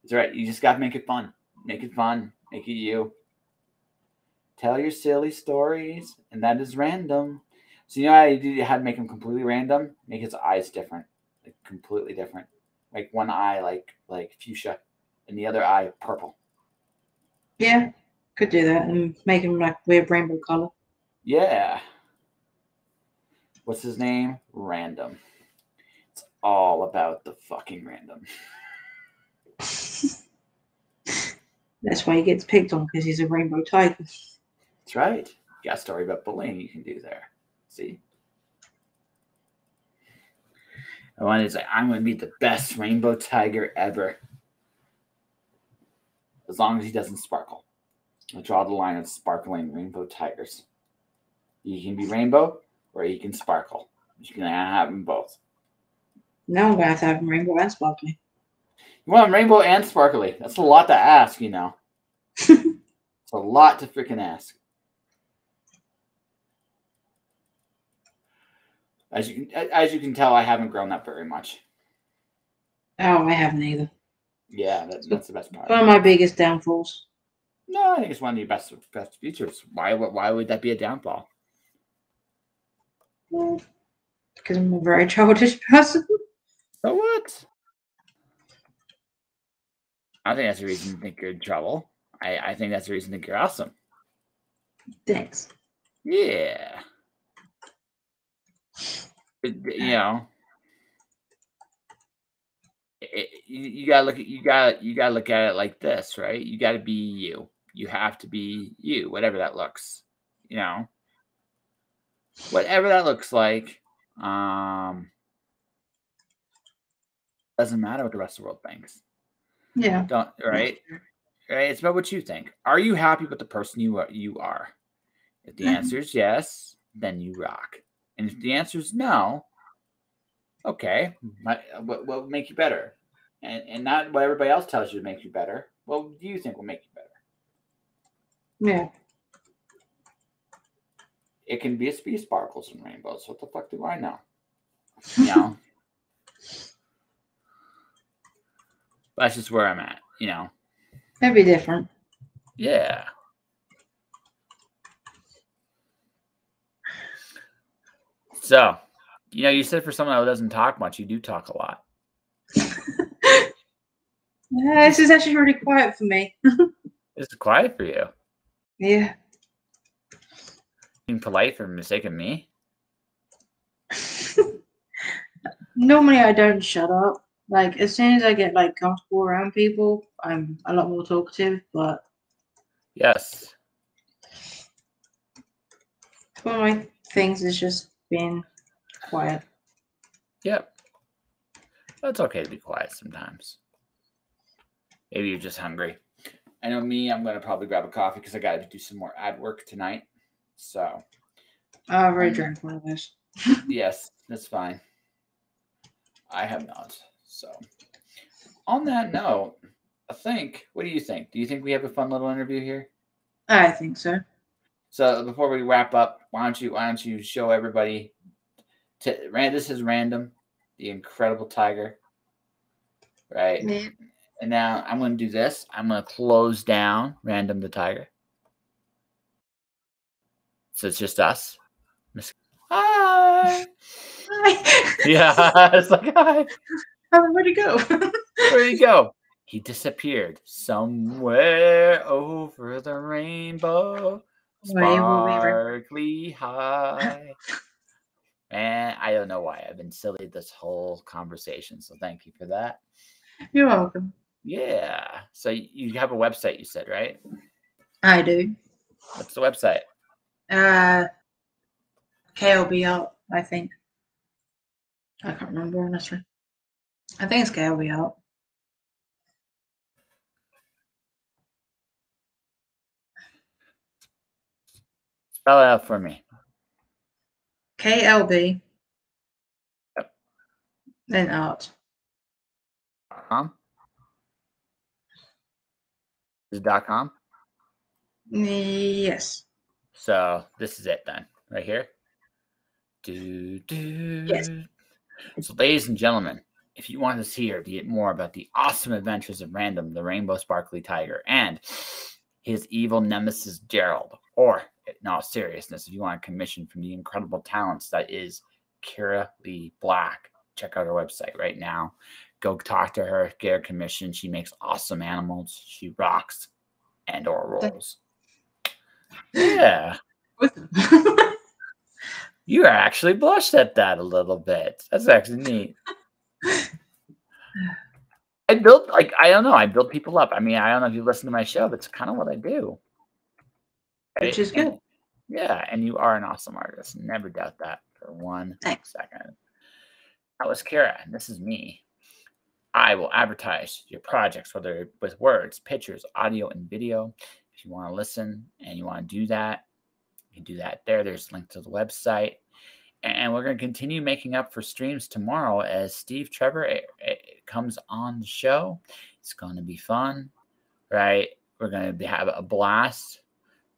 Speaker 1: it's all right. You just got to make it fun. Make it fun. Make it you. Tell your silly stories, and that is random. So you know how you had to make him completely random? Make his eyes different, like completely different. Like one eye like fuchsia, and the other eye purple.
Speaker 2: Yeah, could do that and make him like weird rainbow color.
Speaker 1: Yeah. What's his name? Random. It's all about the fucking random.
Speaker 2: That's why he gets picked on, because he's a rainbow tiger.
Speaker 1: That's right. You got a story about bullying you can do there. See? I wanted to say, I'm going to be the best rainbow tiger ever. As long as he doesn't sparkle. I draw the line of sparkling rainbow tigers. You can be rainbow or you can sparkle. You can have them both.
Speaker 2: No, I'm going to have him rainbow and sparkly.
Speaker 1: You want them rainbow and sparkly. That's a lot to ask, you know. It's a lot to freaking ask. As you can tell, I haven't grown up very much.
Speaker 2: Oh, I haven't either.
Speaker 1: Yeah, that's the best part.
Speaker 2: One of my biggest downfalls.
Speaker 1: No, I think it's one of your best features. Why would that be a downfall?
Speaker 2: Well, because I'm a very childish person.
Speaker 1: So what? I think that's the reason to think you're in trouble. I think that's the reason to think you're awesome.
Speaker 2: Thanks.
Speaker 1: Yeah. You know, you gotta look at it like this, right? You gotta be you. You have to be you, whatever that looks. You know, whatever that looks like. Doesn't matter what the rest of the world thinks.
Speaker 2: Yeah.
Speaker 1: Right? It's about what you think. Are you happy with the person you are? If the answer is yes, then you rock. And if the answer is no, okay, what will make you better? And not what everybody else tells you to make you better. What do you think will make you better?
Speaker 2: Yeah.
Speaker 1: It can be sparkles and rainbows. What the fuck do I know? You know? That's just where I'm at, you know?
Speaker 2: That'd be different.
Speaker 1: Yeah. So, you know, you said for someone who doesn't talk much, you do talk a lot.
Speaker 2: Yeah, this is actually really quiet for me.
Speaker 1: It's quiet for you.
Speaker 2: Yeah.
Speaker 1: Being polite for the sake of me?
Speaker 2: Normally I don't shut up. Like as soon as I get like comfortable around people, I'm a lot more talkative. But
Speaker 1: yes,
Speaker 2: one of my things is just being quiet.
Speaker 1: yep. It's okay to be quiet sometimes. Maybe you're just hungry. I know me. I'm gonna probably grab a coffee because I got to do some more ad work tonight. So
Speaker 2: I've already drank one of those.
Speaker 1: yes, that's fine. I have not. So on that note, I think. What do you think? Do you think we have a fun little interview here?
Speaker 2: I think so.
Speaker 1: So before we wrap up, why don't you show everybody? This is Random, the incredible tiger, right?
Speaker 2: Yeah.
Speaker 1: And now I'm going to do this. I'm going to close down Random the tiger. So it's just us. Hi.
Speaker 2: Hi.
Speaker 1: Yeah, it's like hi.
Speaker 2: Where'd he go?
Speaker 1: Where'd he go? He disappeared somewhere over the rainbow, sparkly high. And I don't know why I've been silly this whole conversation. So thank you for that.
Speaker 2: You're welcome.
Speaker 1: Yeah. So you have a website, you said, right?
Speaker 2: I do.
Speaker 1: What's the website?
Speaker 2: KLB Art, I think. I can't remember honestly. I think it's KLB Art.
Speaker 1: Spell it out for me.
Speaker 2: KLB.
Speaker 1: Yep.
Speaker 2: Then art.
Speaker 1: .com? Is it .com?
Speaker 2: Yes.
Speaker 1: So this is it then, right here. Yes. So, ladies and gentlemen, if you want to see or get more about the awesome adventures of Random, the Rainbow Sparkly Tiger, and his evil nemesis Gerald, or in all seriousness, if you want a commission from the incredible talents that is Kira Lee Black, check out her website right now. Go talk to her, get her commission. She makes awesome animals. She rocks and/or rolls. Yeah. You actually blushed at that a little bit. That's actually neat. I build I don't know. I build people up. I mean, I don't know if you listen to my show, but it's kind of what I do. Right?
Speaker 2: Which is good.
Speaker 1: Yeah, and you are an awesome artist. Never doubt that for 1 second. That was Kara, and this is me. I will advertise your projects, whether with words, pictures, audio, and video. If you want to listen and you want to do that, you can do that there. There's a link to the website. And we're going to continue making up for streams tomorrow as Steve Trevor comes on the show. It's going to be fun, right? We're going to have a blast.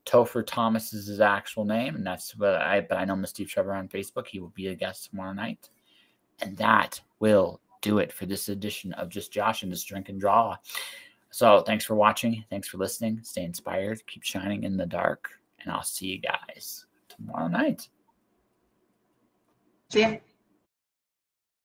Speaker 1: Topher Thomas is his actual name, and that's what but I know Mr. Steve Trevor on Facebook. He will be a guest tomorrow night. And that will do it for this edition of Just Josh and Just Drink and Draw. So thanks for watching. Thanks for listening. Stay inspired. Keep shining in the dark. And I'll see you guys tomorrow night.
Speaker 2: See ya.